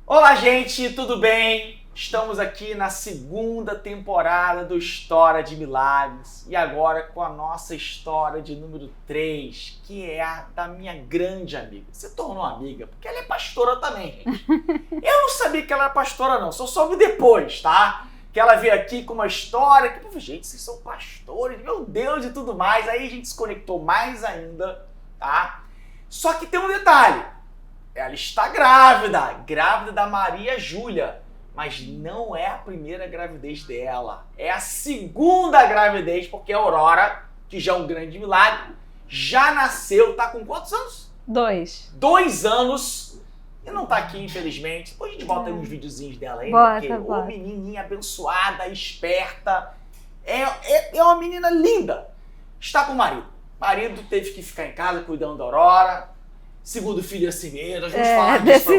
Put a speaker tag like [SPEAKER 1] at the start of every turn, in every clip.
[SPEAKER 1] Olá, gente, tudo bem? Estamos aqui na segunda temporada do História de Milagres e agora com a nossa história de número 3, que é a da minha grande amiga. Se tornou amiga, porque ela é pastora também, gente. Eu não sabia que ela era pastora, não, só soube depois, tá? Que ela veio aqui com uma história que, gente, vocês são pastores, meu Deus, e tudo mais. Aí a gente se conectou mais ainda, tá? Só que tem um detalhe. Ela está grávida da Maria Júlia, mas não é a primeira gravidez dela, é a segunda gravidez, porque a Aurora, que já é um grande milagre, já nasceu, tá com quantos anos?
[SPEAKER 2] 2.
[SPEAKER 1] 2 anos, e não tá aqui, infelizmente. Depois a gente bota aí uns videozinhos dela aí,
[SPEAKER 2] Bota,
[SPEAKER 1] né? Porque
[SPEAKER 2] bota.
[SPEAKER 1] ô menininha abençoada, esperta, é uma menina linda. Está com o marido. O marido teve que ficar em casa cuidando da Aurora. Segundo filho assim mesmo, nós vamos falar disso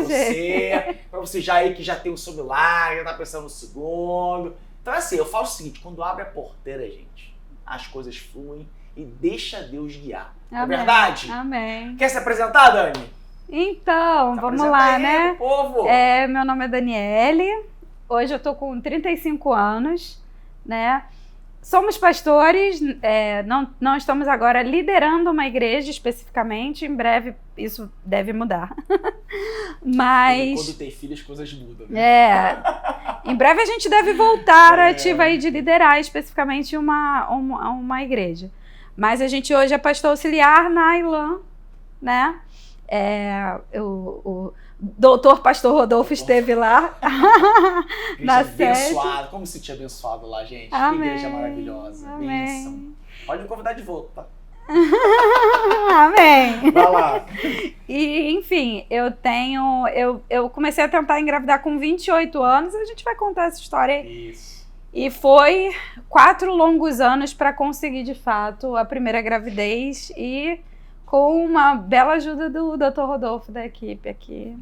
[SPEAKER 1] pra você já aí que já tem o seu milagre, já tá pensando no segundo. Então assim, eu falo o seguinte, quando abre a porteira, gente, as coisas fluem e deixa Deus guiar.
[SPEAKER 2] Amém.
[SPEAKER 1] É verdade?
[SPEAKER 2] Amém.
[SPEAKER 1] Quer se apresentar, Dani?
[SPEAKER 2] Então,
[SPEAKER 1] Se
[SPEAKER 2] vamos
[SPEAKER 1] apresenta
[SPEAKER 2] lá,
[SPEAKER 1] aí,
[SPEAKER 2] né?
[SPEAKER 1] povo.
[SPEAKER 2] Meu nome é Daniele, hoje eu tô com 35 anos, né? Somos pastores, não estamos agora liderando uma igreja especificamente, em breve isso deve mudar. Mas
[SPEAKER 1] Quando tem filho as coisas mudam, né?
[SPEAKER 2] em breve a gente deve voltar à ativa aí de liderar especificamente uma igreja. Mas a gente hoje é pastor auxiliar na ILAM, né? O doutor pastor Rodolfo esteve lá na sede.
[SPEAKER 1] Abençoado, como se tinha abençoado lá, gente.
[SPEAKER 2] Amém.
[SPEAKER 1] Que igreja maravilhosa.
[SPEAKER 2] Amém.
[SPEAKER 1] Bênção. Pode me convidar de volta, tá?
[SPEAKER 2] Amém.
[SPEAKER 1] Vai lá.
[SPEAKER 2] E, enfim, eu comecei a tentar engravidar com 28 anos, a gente vai contar essa história aí.
[SPEAKER 1] Isso.
[SPEAKER 2] E foi 4 longos anos para conseguir, de fato, a primeira gravidez e com uma bela ajuda do Dr. Rodolfo da equipe aqui.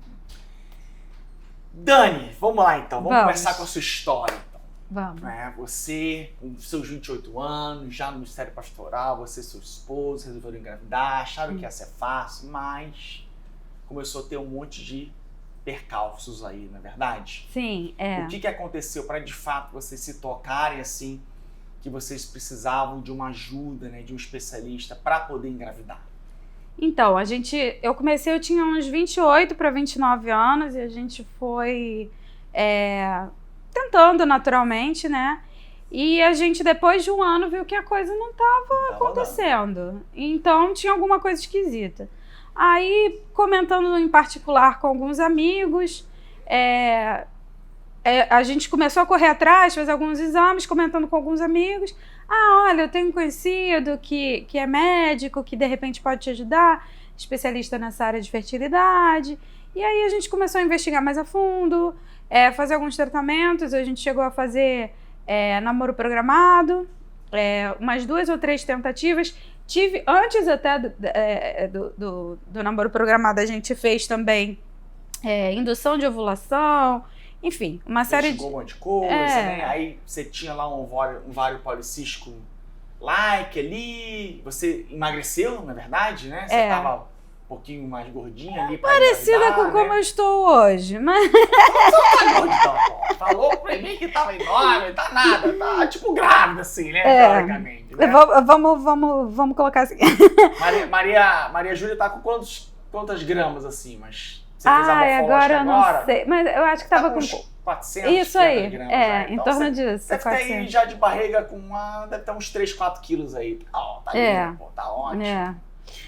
[SPEAKER 1] Dani, vamos lá então. Vamos
[SPEAKER 2] Vamos.
[SPEAKER 1] começar com a sua história. Então.
[SPEAKER 2] Vamos.
[SPEAKER 1] Você, com seus 28 anos, já no Ministério Pastoral, você e seu esposo resolveram engravidar, acharam que ia ser fácil, mas começou a ter um monte de percalços aí, não é verdade?
[SPEAKER 2] Sim,
[SPEAKER 1] O que aconteceu para de fato vocês se tocarem assim, que vocês precisavam de uma ajuda, né, de um especialista para poder engravidar?
[SPEAKER 2] Então, eu tinha uns 28 para 29 anos e a gente foi tentando naturalmente, né? E a gente, depois de um ano, viu que a coisa não estava acontecendo. Então, tinha alguma coisa esquisita. Aí, comentando em particular com alguns amigos, a gente começou a correr atrás, fazer alguns exames, comentando com alguns amigos. Olha, eu tenho um conhecido que é médico, que de repente pode te ajudar, especialista nessa área de fertilidade. E aí a gente começou a investigar mais a fundo, fazer alguns tratamentos. A gente chegou a fazer namoro programado, umas 2 ou 3 tentativas. Antes até do namoro programado, a gente fez também indução de ovulação. Enfim, uma série de...
[SPEAKER 1] Chegou um monte de coisa, né? Aí você tinha lá um ovário policístico like ali, você emagreceu, na verdade, né? Você tava um pouquinho mais gordinha ali pra
[SPEAKER 2] parecida com como eu estou hoje, mas...
[SPEAKER 1] Você tá gorda, então, pô. Falou pra mim que tava enorme, tá nada, tá tipo grávida assim, né? Teoricamente, né?
[SPEAKER 2] Vamos colocar assim.
[SPEAKER 1] Maria Júlia tá com quantas gramas assim, mas... Você fez a
[SPEAKER 2] agora eu não sei, mas eu acho que tava com
[SPEAKER 1] 400
[SPEAKER 2] isso aí,
[SPEAKER 1] gramas, né?
[SPEAKER 2] em
[SPEAKER 1] Então,
[SPEAKER 2] torno
[SPEAKER 1] você
[SPEAKER 2] disso.
[SPEAKER 1] deve ter aí já de barriga com deve ter uns 3, 4 quilos aí. Tá lindo, pô, tá ótimo.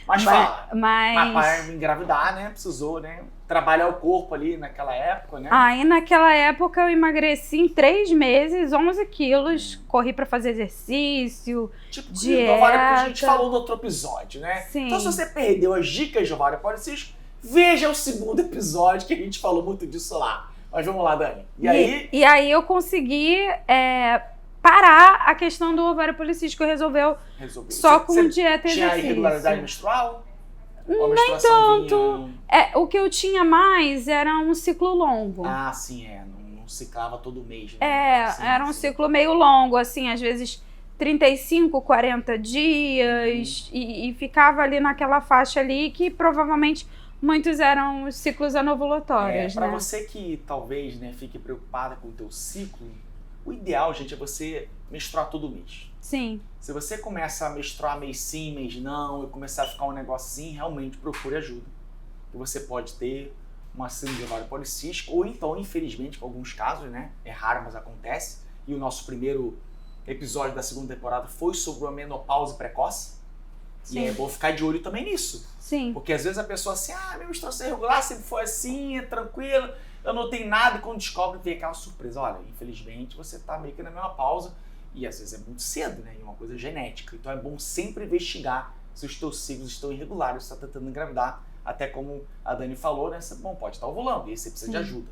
[SPEAKER 1] Mas fala, mas para engravidar, né, precisou, né, trabalhar o corpo ali naquela época, né?
[SPEAKER 2] Aí naquela época eu emagreci em 3 meses, 11 quilos, corri pra fazer exercício,
[SPEAKER 1] Tipo,
[SPEAKER 2] dieta.
[SPEAKER 1] ovário, que a gente falou no outro episódio, né?
[SPEAKER 2] Sim.
[SPEAKER 1] Então se você perdeu as dicas de ovário policístico, veja o segundo episódio que a gente falou muito disso lá. Mas vamos lá, Dani.
[SPEAKER 2] E aí eu consegui parar a questão do ovário policístico. Resolveu. Só com dieta e exercício.
[SPEAKER 1] Tinha irregularidade menstrual?
[SPEAKER 2] Nem tanto. O que eu tinha mais era um ciclo longo.
[SPEAKER 1] Sim, não ciclava todo mês, né?
[SPEAKER 2] Era um ciclo meio longo, assim, às vezes 35, 40 dias, e ficava ali naquela faixa ali que provavelmente muitos eram os ciclos anovulatórios,
[SPEAKER 1] Para
[SPEAKER 2] né?
[SPEAKER 1] você que talvez, né, fique preocupada com o teu ciclo, o ideal, gente, é você menstruar todo mês.
[SPEAKER 2] Sim,
[SPEAKER 1] Se você começa a menstruar mês sim, mês não, e começar a ficar um negócio assim, realmente procure ajuda. Que você pode ter uma síndrome de ovário policístico, ou então, infelizmente, em alguns casos, né, é raro, mas acontece, e o nosso primeiro episódio da segunda temporada foi sobre a menopausa precoce,
[SPEAKER 2] sim.
[SPEAKER 1] e é bom ficar de olho também nisso.
[SPEAKER 2] Sim.
[SPEAKER 1] Porque às vezes a pessoa assim, minha menstruação é irregular, sempre foi assim, é tranquilo, eu não tenho nada, e quando descobre, vem aquela surpresa. Olha, infelizmente você tá meio que na menopausa, e às vezes é muito cedo, né? E uma coisa genética. Então é bom sempre investigar se os teus ciclos estão irregulares, se você está tentando engravidar. Até como a Dani falou, né? Você pode estar ovulando, e aí você precisa de ajuda.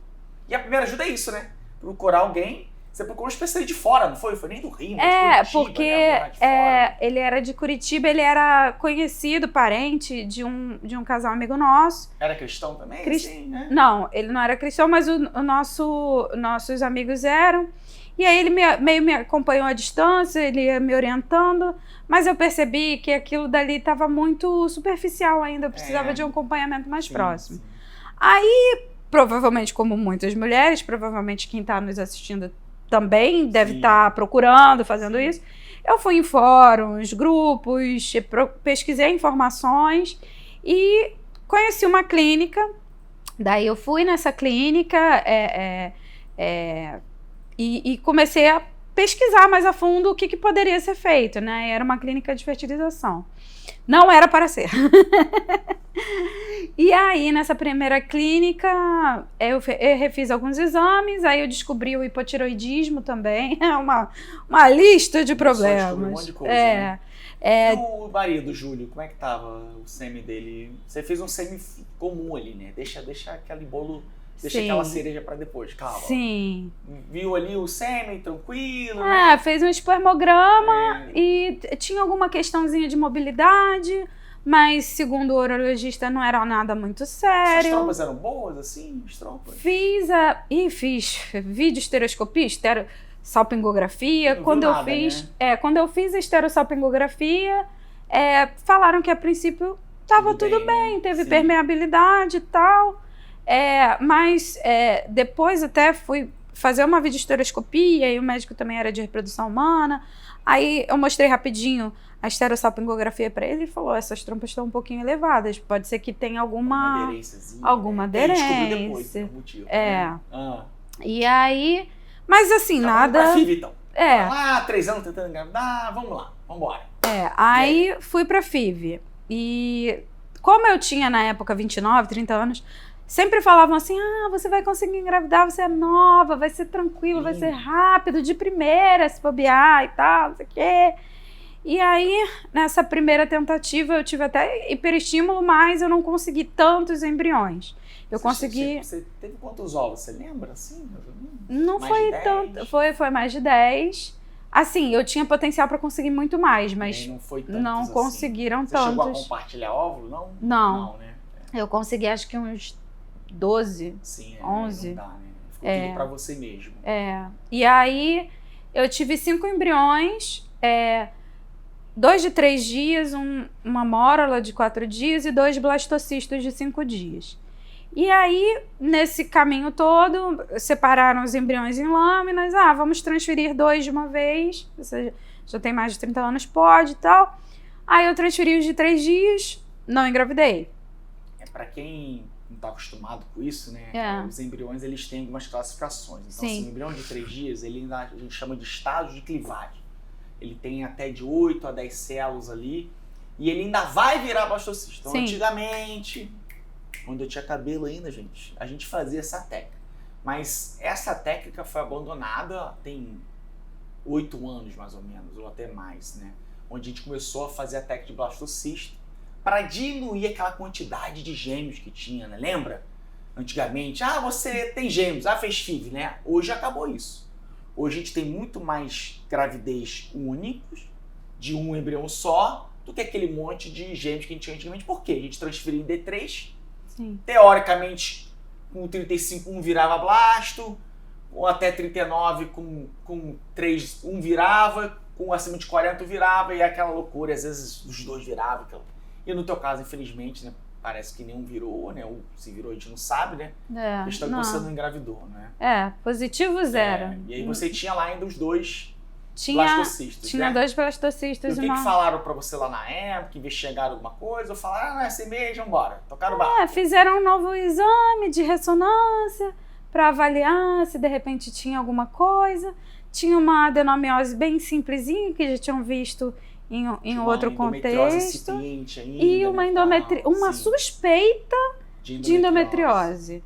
[SPEAKER 1] E a primeira ajuda é isso, né? Procurar alguém. Você procurou um especialista de fora, não foi? Foi nem do Rio, né? De Curitiba,
[SPEAKER 2] porque
[SPEAKER 1] né? De fora.
[SPEAKER 2] ele era de Curitiba, ele era conhecido, parente de um casal amigo nosso.
[SPEAKER 1] Era cristão também? Sim, né?
[SPEAKER 2] Não, ele não era cristão, mas nossos amigos eram. E aí ele meio me acompanhou à distância, ele ia me orientando, mas eu percebi que aquilo dali estava muito superficial ainda, eu precisava de um acompanhamento mais próximo. Sim. Aí, provavelmente, como muitas mulheres, provavelmente quem está nos assistindo também deve estar procurando, fazendo isso. Eu fui em fóruns, grupos, pesquisei informações e conheci uma clínica. Daí eu fui nessa clínica e comecei a pesquisar mais a fundo o que poderia ser feito, né? Era uma clínica de fertilização. Não era para ser. E aí, nessa primeira clínica, eu refiz alguns exames, aí eu descobri o hipotiroidismo também, é uma lista de problemas.
[SPEAKER 1] Um monte de coisa, né? E o marido, Júlio, como é que tava o sêmen dele? Você fez um sêmen comum ali, né? Deixa aquele bolo, deixa aquela cereja para depois, calma.
[SPEAKER 2] Sim.
[SPEAKER 1] Viu ali o sêmen, tranquilo,
[SPEAKER 2] né? Fez um espermograma e tinha alguma questãozinha de mobilidade, mas segundo o urologista não era nada muito sério.
[SPEAKER 1] As trompas eram boas, assim? As trompas?
[SPEAKER 2] Fiz videoestereoscopia, salpingografia. Quando eu fiz a esterossalpingografia, falaram que a princípio estava tudo bem, teve permeabilidade e tal. Mas depois até fui fazer uma videoestereoscopia e o médico também era de reprodução humana. Aí eu mostrei rapidinho a esterossalpingografia para ele e falou: essas trompas estão um pouquinho elevadas, pode ser que tenha alguma aderência.
[SPEAKER 1] Descobriu depois, o motivo. Né?
[SPEAKER 2] E aí, mas assim, nada.
[SPEAKER 1] Pra FIV, então. 3 anos tentando engravidar, vamos lá, vamos embora.
[SPEAKER 2] Aí fui pra FIV. E como eu tinha na época 29, 30 anos, sempre falavam assim: você vai conseguir engravidar, você é nova, vai ser tranquilo, vai ser rápido, de primeira, se bobear e tal, não sei o quê. E aí, nessa primeira tentativa, eu tive até hiperestímulo, mas eu não consegui tantos embriões.
[SPEAKER 1] Você teve quantos ovos? Você lembra, assim?
[SPEAKER 2] Não foi tanto, foi mais de 10. Assim, eu tinha potencial para conseguir muito mais, mas não conseguiram tantos.
[SPEAKER 1] Você chegou a compartilhar óvulo? Não?
[SPEAKER 2] Não,
[SPEAKER 1] né?
[SPEAKER 2] Eu consegui acho que uns 12, 11.
[SPEAKER 1] Não dá, né? Ficou tudo pra você mesmo.
[SPEAKER 2] E aí, eu tive 5 embriões, 2 de 3 dias, uma mórola de 4 dias e 2 blastocistos de 5 dias. E aí, nesse caminho todo, separaram os embriões em lâminas. Vamos transferir 2 de uma vez. Você já tem mais de 30 anos, pode e tal. Aí eu transferi os de 3 dias, não engravidei.
[SPEAKER 1] Pra quem não tá acostumado com isso, né? Os embriões, eles têm algumas classificações. Então, assim, o embrião de 3 dias, ele ainda, a gente chama de estágio de clivagem. Ele tem até de 8 a 10 células ali. E ele ainda vai virar blastocisto. Então, antigamente, quando eu tinha cabelo ainda, a gente fazia essa técnica. Mas essa técnica foi abandonada tem 8 anos, mais ou menos, ou até mais, né? Onde a gente começou a fazer a técnica de blastocisto para diminuir aquela quantidade de gêmeos que tinha, né? Lembra? Antigamente, você tem gêmeos, fez FIV, né? Hoje acabou isso. Hoje a gente tem muito mais gravidez únicos, de um embrião só, do que aquele monte de gêmeos que a gente tinha antigamente. Por quê? A gente transferia em D3, teoricamente, com 35 um virava blasto, ou até 39 com 3 um virava, com acima de 40 virava, e aquela loucura, às vezes os 2 viravam. E no teu caso, infelizmente, né, parece que nenhum virou, né? Ou se virou, a gente não sabe, né?
[SPEAKER 2] É,
[SPEAKER 1] A questão é que você não engravidou, né?
[SPEAKER 2] positivo zero.
[SPEAKER 1] E aí você tinha lá ainda os 2
[SPEAKER 2] Tinha
[SPEAKER 1] blastocistas, né?
[SPEAKER 2] 2
[SPEAKER 1] E
[SPEAKER 2] blastocistas.
[SPEAKER 1] o que falaram pra você lá na época? Investigaram alguma coisa? Ou falaram, não é assim mesmo, vambora. Tocaram o barco.
[SPEAKER 2] Fizeram um novo exame de ressonância para avaliar se de repente tinha alguma coisa. Tinha uma adenomiose bem simplesinha que já tinham visto em outro contexto.
[SPEAKER 1] Ainda,
[SPEAKER 2] e uma suspeita de endometriose.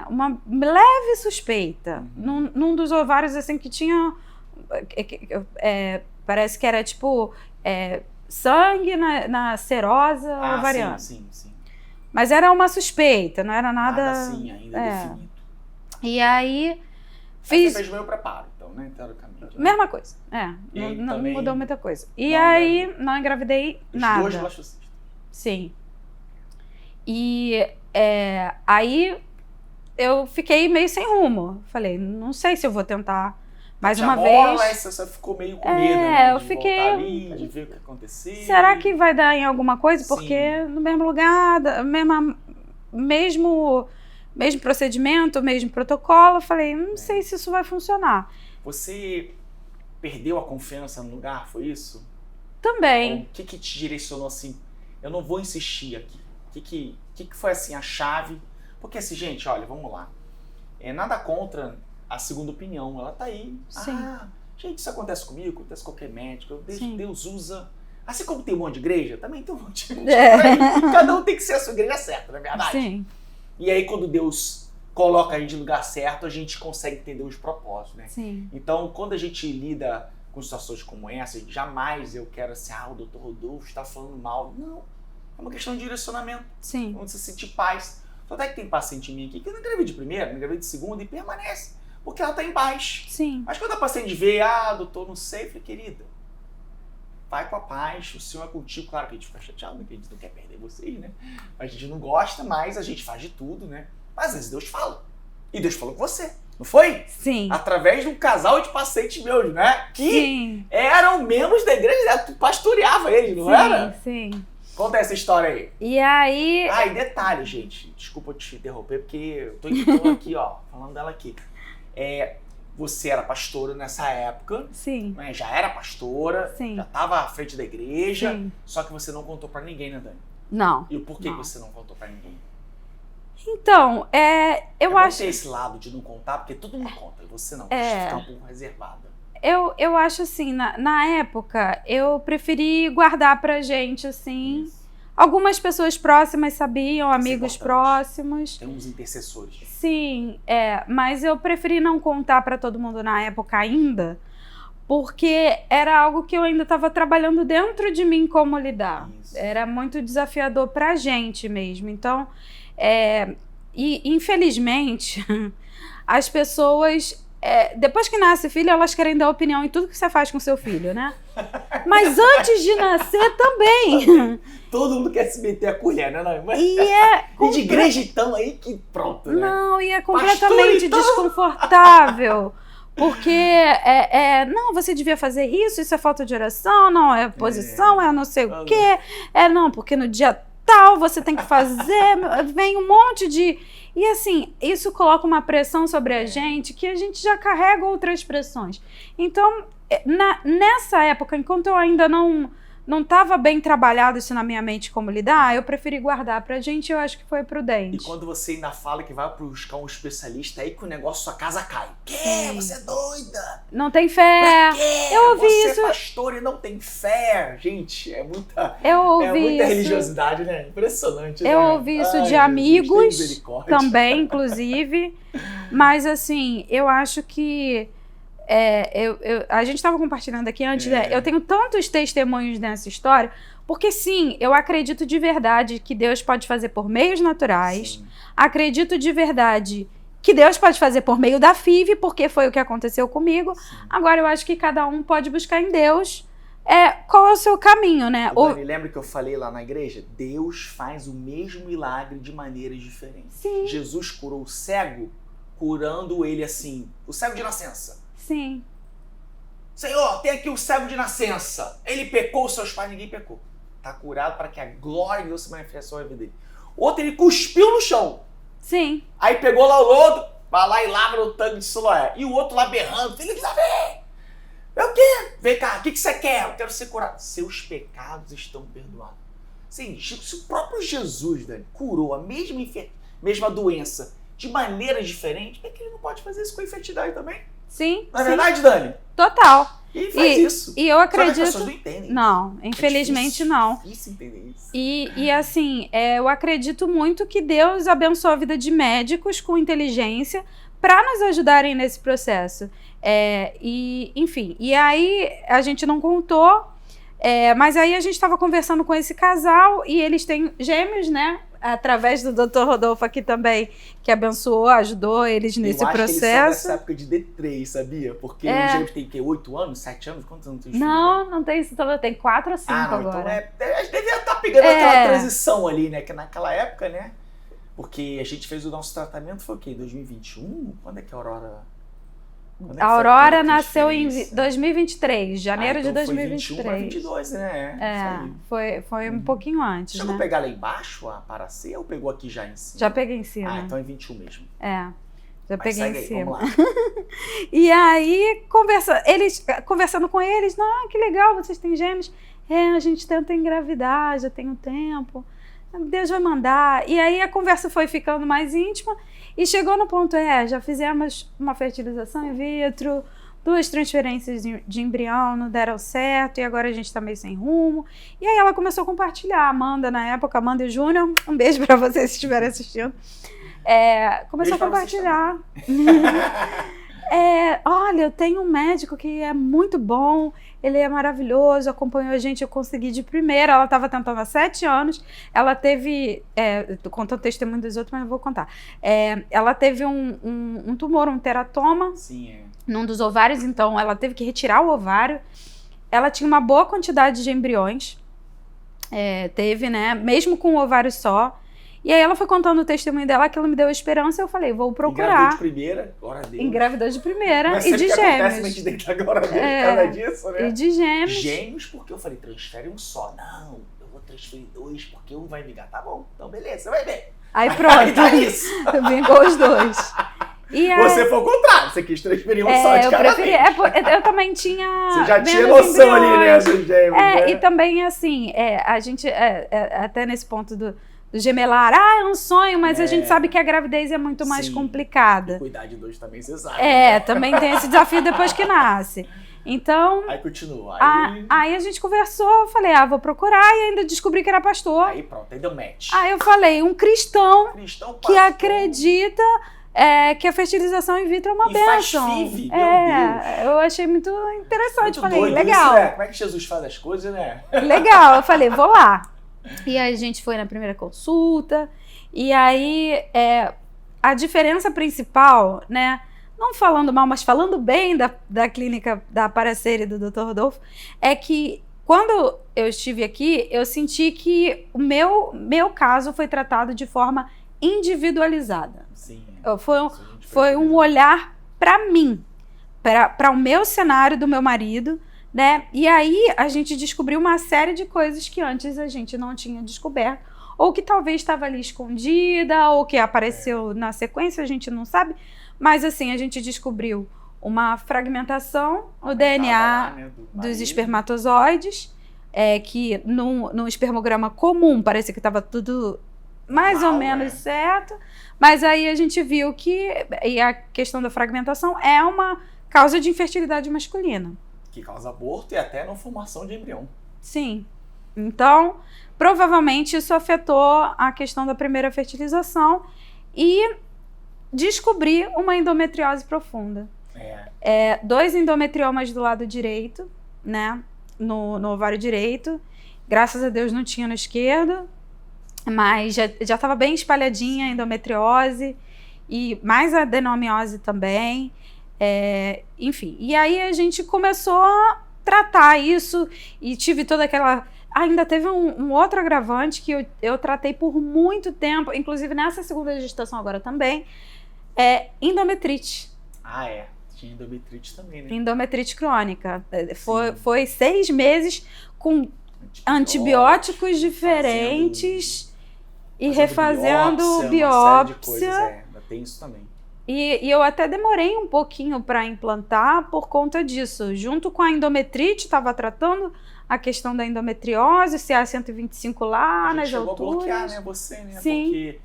[SPEAKER 2] Uma leve suspeita. Num dos ovários assim que tinha... parece que era tipo sangue na serosa ovariana.
[SPEAKER 1] Sim.
[SPEAKER 2] Mas era uma suspeita, não era nada
[SPEAKER 1] assim, ainda definido.
[SPEAKER 2] E aí
[SPEAKER 1] Você fez meio preparo, então, né? Teoricamente.
[SPEAKER 2] Mesma coisa. Não mudou muita coisa. E aí não engravidei nada.
[SPEAKER 1] Os 2 blastocistas.
[SPEAKER 2] Sim. E aí eu fiquei meio sem rumo. Falei, não sei se eu vou tentar mais uma vez.
[SPEAKER 1] Você ficou meio com medo, né?
[SPEAKER 2] Eu fiquei...
[SPEAKER 1] voltar ali, de ver o que acontecia.
[SPEAKER 2] Será que vai dar em alguma coisa? Porque no mesmo lugar, mesmo procedimento, mesmo protocolo, eu falei, não sei se isso vai funcionar.
[SPEAKER 1] Você perdeu a confiança no lugar, foi isso?
[SPEAKER 2] Também.
[SPEAKER 1] O que te direcionou assim, eu não vou insistir aqui? O que foi assim a chave? Porque assim, gente, olha, vamos lá. Nada contra a segunda opinião, ela tá aí.
[SPEAKER 2] Sim.
[SPEAKER 1] Gente, isso acontece comigo, acontece com qualquer médico. Deus usa... Assim como tem um monte de igreja, também tem um monte de igreja. Cada um tem que ser a sua igreja certa, não é verdade?
[SPEAKER 2] Sim.
[SPEAKER 1] E aí quando Deus coloca a gente no lugar certo, a gente consegue entender os propósitos, né?
[SPEAKER 2] Sim.
[SPEAKER 1] Então, quando a gente lida com situações como essa, jamais eu quero assim, o doutor Rodolfo está falando mal. Não. É uma questão de direcionamento.
[SPEAKER 2] Sim.
[SPEAKER 1] Onde você sentir paz. Só até que tem paciente minha aqui que não engravida de primeira, não engravida de segunda e permanece. Porque ela está em paz.
[SPEAKER 2] Sim.
[SPEAKER 1] Mas quando a paciente vê, doutor, não sei, eu falei, querida, vai com a paz, o Senhor é contigo. Claro que a gente fica chateado, porque a gente não quer perder vocês, né? A gente não gosta, mas a gente faz de tudo, né? Mas às vezes Deus fala. E Deus falou com você, não foi?
[SPEAKER 2] Sim.
[SPEAKER 1] Através de um casal de pacientes meus, né? Que eram membros da igreja, tu pastoreava eles, não era?
[SPEAKER 2] Sim.
[SPEAKER 1] Conta essa história aí.
[SPEAKER 2] E aí...
[SPEAKER 1] E detalhe, gente. Desculpa te interromper, porque eu tô aqui, falando dela aqui. Você era pastora nessa época.
[SPEAKER 2] Sim.
[SPEAKER 1] Né? Já era pastora.
[SPEAKER 2] Sim.
[SPEAKER 1] Já estava à frente da igreja.
[SPEAKER 2] Sim.
[SPEAKER 1] Só que você não contou pra ninguém, né, Dani?
[SPEAKER 2] Não.
[SPEAKER 1] E o porquê que você não contou pra ninguém?
[SPEAKER 2] Então, eu acho...
[SPEAKER 1] Tem esse lado de não contar, porque todo mundo conta. E você não. Você fica um pouco reservada.
[SPEAKER 2] Eu acho assim, na época, eu preferi guardar pra gente, assim...
[SPEAKER 1] Isso.
[SPEAKER 2] Algumas pessoas próximas sabiam, amigos próximos.
[SPEAKER 1] Tem uns intercessores.
[SPEAKER 2] Sim, mas eu preferi não contar pra todo mundo na época ainda, porque era algo que eu ainda estava trabalhando dentro de mim como lidar.
[SPEAKER 1] Isso.
[SPEAKER 2] Era muito desafiador pra gente mesmo. Então, e infelizmente, as pessoas... depois que nasce filho, elas querem dar opinião em tudo que você faz com seu filho, né? Mas antes de nascer também.
[SPEAKER 1] Todo mundo quer se meter a colher, né?
[SPEAKER 2] E
[SPEAKER 1] de igreja então aí que pronto, né?
[SPEAKER 2] Não, e é completamente desconfortável. Porque não, você devia fazer isso é falta de oração, não, é posição, não sei o quê. Não, porque no dia tal você tem que fazer, vem um monte de... E assim, isso coloca uma pressão sobre a gente que a gente já carrega outras pressões. Então, nessa época, enquanto eu ainda não estava bem trabalhado isso na minha mente como lidar, eu preferi guardar pra gente, eu acho que foi prudente.
[SPEAKER 1] E quando você ainda fala que vai buscar um especialista, aí que o negócio, sua casa cai. Você é doida?
[SPEAKER 2] Não tem fé. Eu ouvi isso.
[SPEAKER 1] Você é pastor e não tem fé. Gente, é muita
[SPEAKER 2] isso.
[SPEAKER 1] religiosidade, né? Impressionante, né?
[SPEAKER 2] Eu ouvi isso de amigos também, inclusive. Mas assim, eu acho que... a gente estava compartilhando aqui antes, né? Eu tenho tantos testemunhos nessa história, porque sim, eu acredito de verdade que Deus pode fazer por meios naturais, sim. Acredito de verdade que Deus pode fazer por meio da FIV, porque foi o que aconteceu comigo. Sim. Agora, eu acho que cada um pode buscar em Deus qual é o seu caminho, né?
[SPEAKER 1] Dani, lembra que eu falei lá na igreja? Deus faz o mesmo milagre de maneiras diferentes.
[SPEAKER 2] Sim.
[SPEAKER 1] Jesus curou o cego, curando ele assim, o cego de nascença.
[SPEAKER 2] Sim.
[SPEAKER 1] Senhor, tem aqui o cego de nascença. Ele pecou, seus pais, ninguém pecou. tá curado para que a glória de Deus se manifeste sobre a vida dele. Outro, ele cuspiu no chão.
[SPEAKER 2] Sim.
[SPEAKER 1] Aí pegou lá o lodo, vai lá e lava no tanque de Siloé. E o outro lá berrando, filho de Davi! É o quê? Vem cá, o que você quer? Eu quero ser curado. Seus pecados estão perdoados. Sim, se o próprio Jesus, Dani, curou a mesma doença de maneiras diferentes, por que ele não pode fazer isso com a infertilidade também?
[SPEAKER 2] Sim.
[SPEAKER 1] Não é verdade, Dani?
[SPEAKER 2] Total.
[SPEAKER 1] E faz isso.
[SPEAKER 2] E eu acredito...
[SPEAKER 1] Só que as pessoas não entendem.
[SPEAKER 2] Não, infelizmente não.
[SPEAKER 1] É difícil entender isso.
[SPEAKER 2] E assim, eu acredito muito que Deus abençoa a vida de médicos com inteligência para nos ajudarem nesse processo. Enfim, e aí a gente não contou, mas aí a gente estava conversando com esse casal e eles têm gêmeos, né? Através do Dr. Rodolfo aqui também, que abençoou, ajudou eles nesse processo.
[SPEAKER 1] Eu acho que eles são dessa época de D3, sabia? Porque o gêmeo tem o quê? 8 anos, 7 anos? Quantos anos tem os filhos?
[SPEAKER 2] Não tem isso, tem 4 ou 5 agora.
[SPEAKER 1] Então devia estar pegando aquela transição ali, né? Que naquela época, né? Porque a gente fez o nosso tratamento, foi o quê? 2021? Quando é que a Aurora...
[SPEAKER 2] A Aurora nasceu em 2023, janeiro de 2023.
[SPEAKER 1] Foi 22, né?
[SPEAKER 2] Foi um pouquinho antes,
[SPEAKER 1] Chegou a pegar lá embaixo a Paracê ou pegou aqui já em cima?
[SPEAKER 2] Já peguei em cima.
[SPEAKER 1] Então é 21 mesmo.
[SPEAKER 2] Já peguei em cima.
[SPEAKER 1] Vamos lá.
[SPEAKER 2] E aí, conversando com eles, que legal, vocês têm gêmeos. A gente tenta engravidar, já tem um tempo. Deus vai mandar. E aí a conversa foi ficando mais íntima e chegou no ponto, já fizemos uma fertilização in vitro, 2 transferências de embrião, não deram certo e agora a gente tá meio sem rumo. E aí ela começou a compartilhar, Amanda na época, Amanda e Júnior, um beijo pra vocês se estiverem assistindo. Começou a compartilhar. Olha, eu tenho um médico que é muito bom, ele é maravilhoso, acompanhou a gente, eu consegui de primeira, ela estava tentando há 7 anos, ela teve, tô contando o testemunho dos outros, mas eu vou contar, ela teve um tumor, um teratoma, num dos ovários, então ela teve que retirar o ovário, ela tinha uma boa quantidade de embriões, teve, né, mesmo com o ovário só. E aí ela foi contando o testemunho dela, que ela me deu esperança, eu falei, vou procurar.
[SPEAKER 1] Engravidou de primeira, glória a Deus.
[SPEAKER 2] Engravidou de primeira
[SPEAKER 1] mas
[SPEAKER 2] e de gêmeos.
[SPEAKER 1] Acontece, mas dentro da glória a Deus, cada disso, né?
[SPEAKER 2] E de gêmeos.
[SPEAKER 1] Gêmeos, porque eu falei, transfere um só. Não, eu vou transferir 2, porque um vai ligar. Tá bom, então beleza, você vai ver.
[SPEAKER 2] Aí pronto.
[SPEAKER 1] Aí tá isso.
[SPEAKER 2] Vingou os 2. E aí,
[SPEAKER 1] você foi o contrário, você quis transferir um só de cada vez.
[SPEAKER 2] Eu também tinha.
[SPEAKER 1] Você já tinha noção ali, né, dos gêmeos.
[SPEAKER 2] E também, assim, a gente, até nesse ponto do gemelar, é um sonho, mas a gente sabe que a gravidez é muito mais complicada.
[SPEAKER 1] E cuidar de 2 também, você sabe.
[SPEAKER 2] Também tem esse desafio depois que nasce. Então...
[SPEAKER 1] Aí continua.
[SPEAKER 2] Aí a gente conversou, eu falei, vou procurar, e ainda descobri que era pastor.
[SPEAKER 1] Aí pronto, aí deu match.
[SPEAKER 2] Aí eu falei, um cristão que acredita que a fertilização in vitro é uma bênção.
[SPEAKER 1] Faz FIV, meu Deus.
[SPEAKER 2] Eu achei muito interessante,
[SPEAKER 1] muito
[SPEAKER 2] falei,
[SPEAKER 1] doido
[SPEAKER 2] legal.
[SPEAKER 1] Isso, né? Como é que Jesus faz as coisas, né?
[SPEAKER 2] Legal, eu falei, vou lá. E aí a gente foi na primeira consulta, e aí a diferença principal, né, não falando mal, mas falando bem da clínica da Paracê e do Dr. Rodolfo, é que quando eu estive aqui, eu senti que o meu caso foi tratado de forma individualizada.
[SPEAKER 1] Sim.
[SPEAKER 2] Foi um olhar para mim, para o meu cenário do meu marido, né? E aí a gente descobriu uma série de coisas que antes a gente não tinha descoberto, ou que talvez estava ali escondida, ou que apareceu na sequência, a gente não sabe. Mas assim, a gente descobriu uma fragmentação, o DNA dos espermatozoides, que no espermograma comum parecia que estava tudo mais ou menos certo, mas aí a gente viu que a questão da fragmentação é uma causa de infertilidade masculina.
[SPEAKER 1] Que causa aborto e até não formação de embrião.
[SPEAKER 2] Sim. Então, provavelmente isso afetou a questão da primeira fertilização e descobri uma endometriose profunda. 2 endometriomas do lado direito, né? No ovário direito. Graças a Deus não tinha no esquerdo, mas já estava bem espalhadinha a endometriose e mais a adenomiose também. Enfim, e aí a gente começou a tratar isso e tive toda aquela... Ainda teve um outro agravante que eu tratei por muito tempo, inclusive nessa segunda gestação agora também, endometrite.
[SPEAKER 1] Tinha endometrite também, né?
[SPEAKER 2] Endometrite crônica. Foi 6 meses com antibióticos diferentes e refazendo
[SPEAKER 1] uma série de
[SPEAKER 2] biópsia.
[SPEAKER 1] coisas, ainda tem isso também.
[SPEAKER 2] E eu até demorei um pouquinho para implantar por conta disso. Junto com a endometrite, estava tratando a questão da endometriose, CA125 lá nas
[SPEAKER 1] chegou
[SPEAKER 2] alturas.
[SPEAKER 1] A bloquear, né, você, né?
[SPEAKER 2] Sim.
[SPEAKER 1] Porque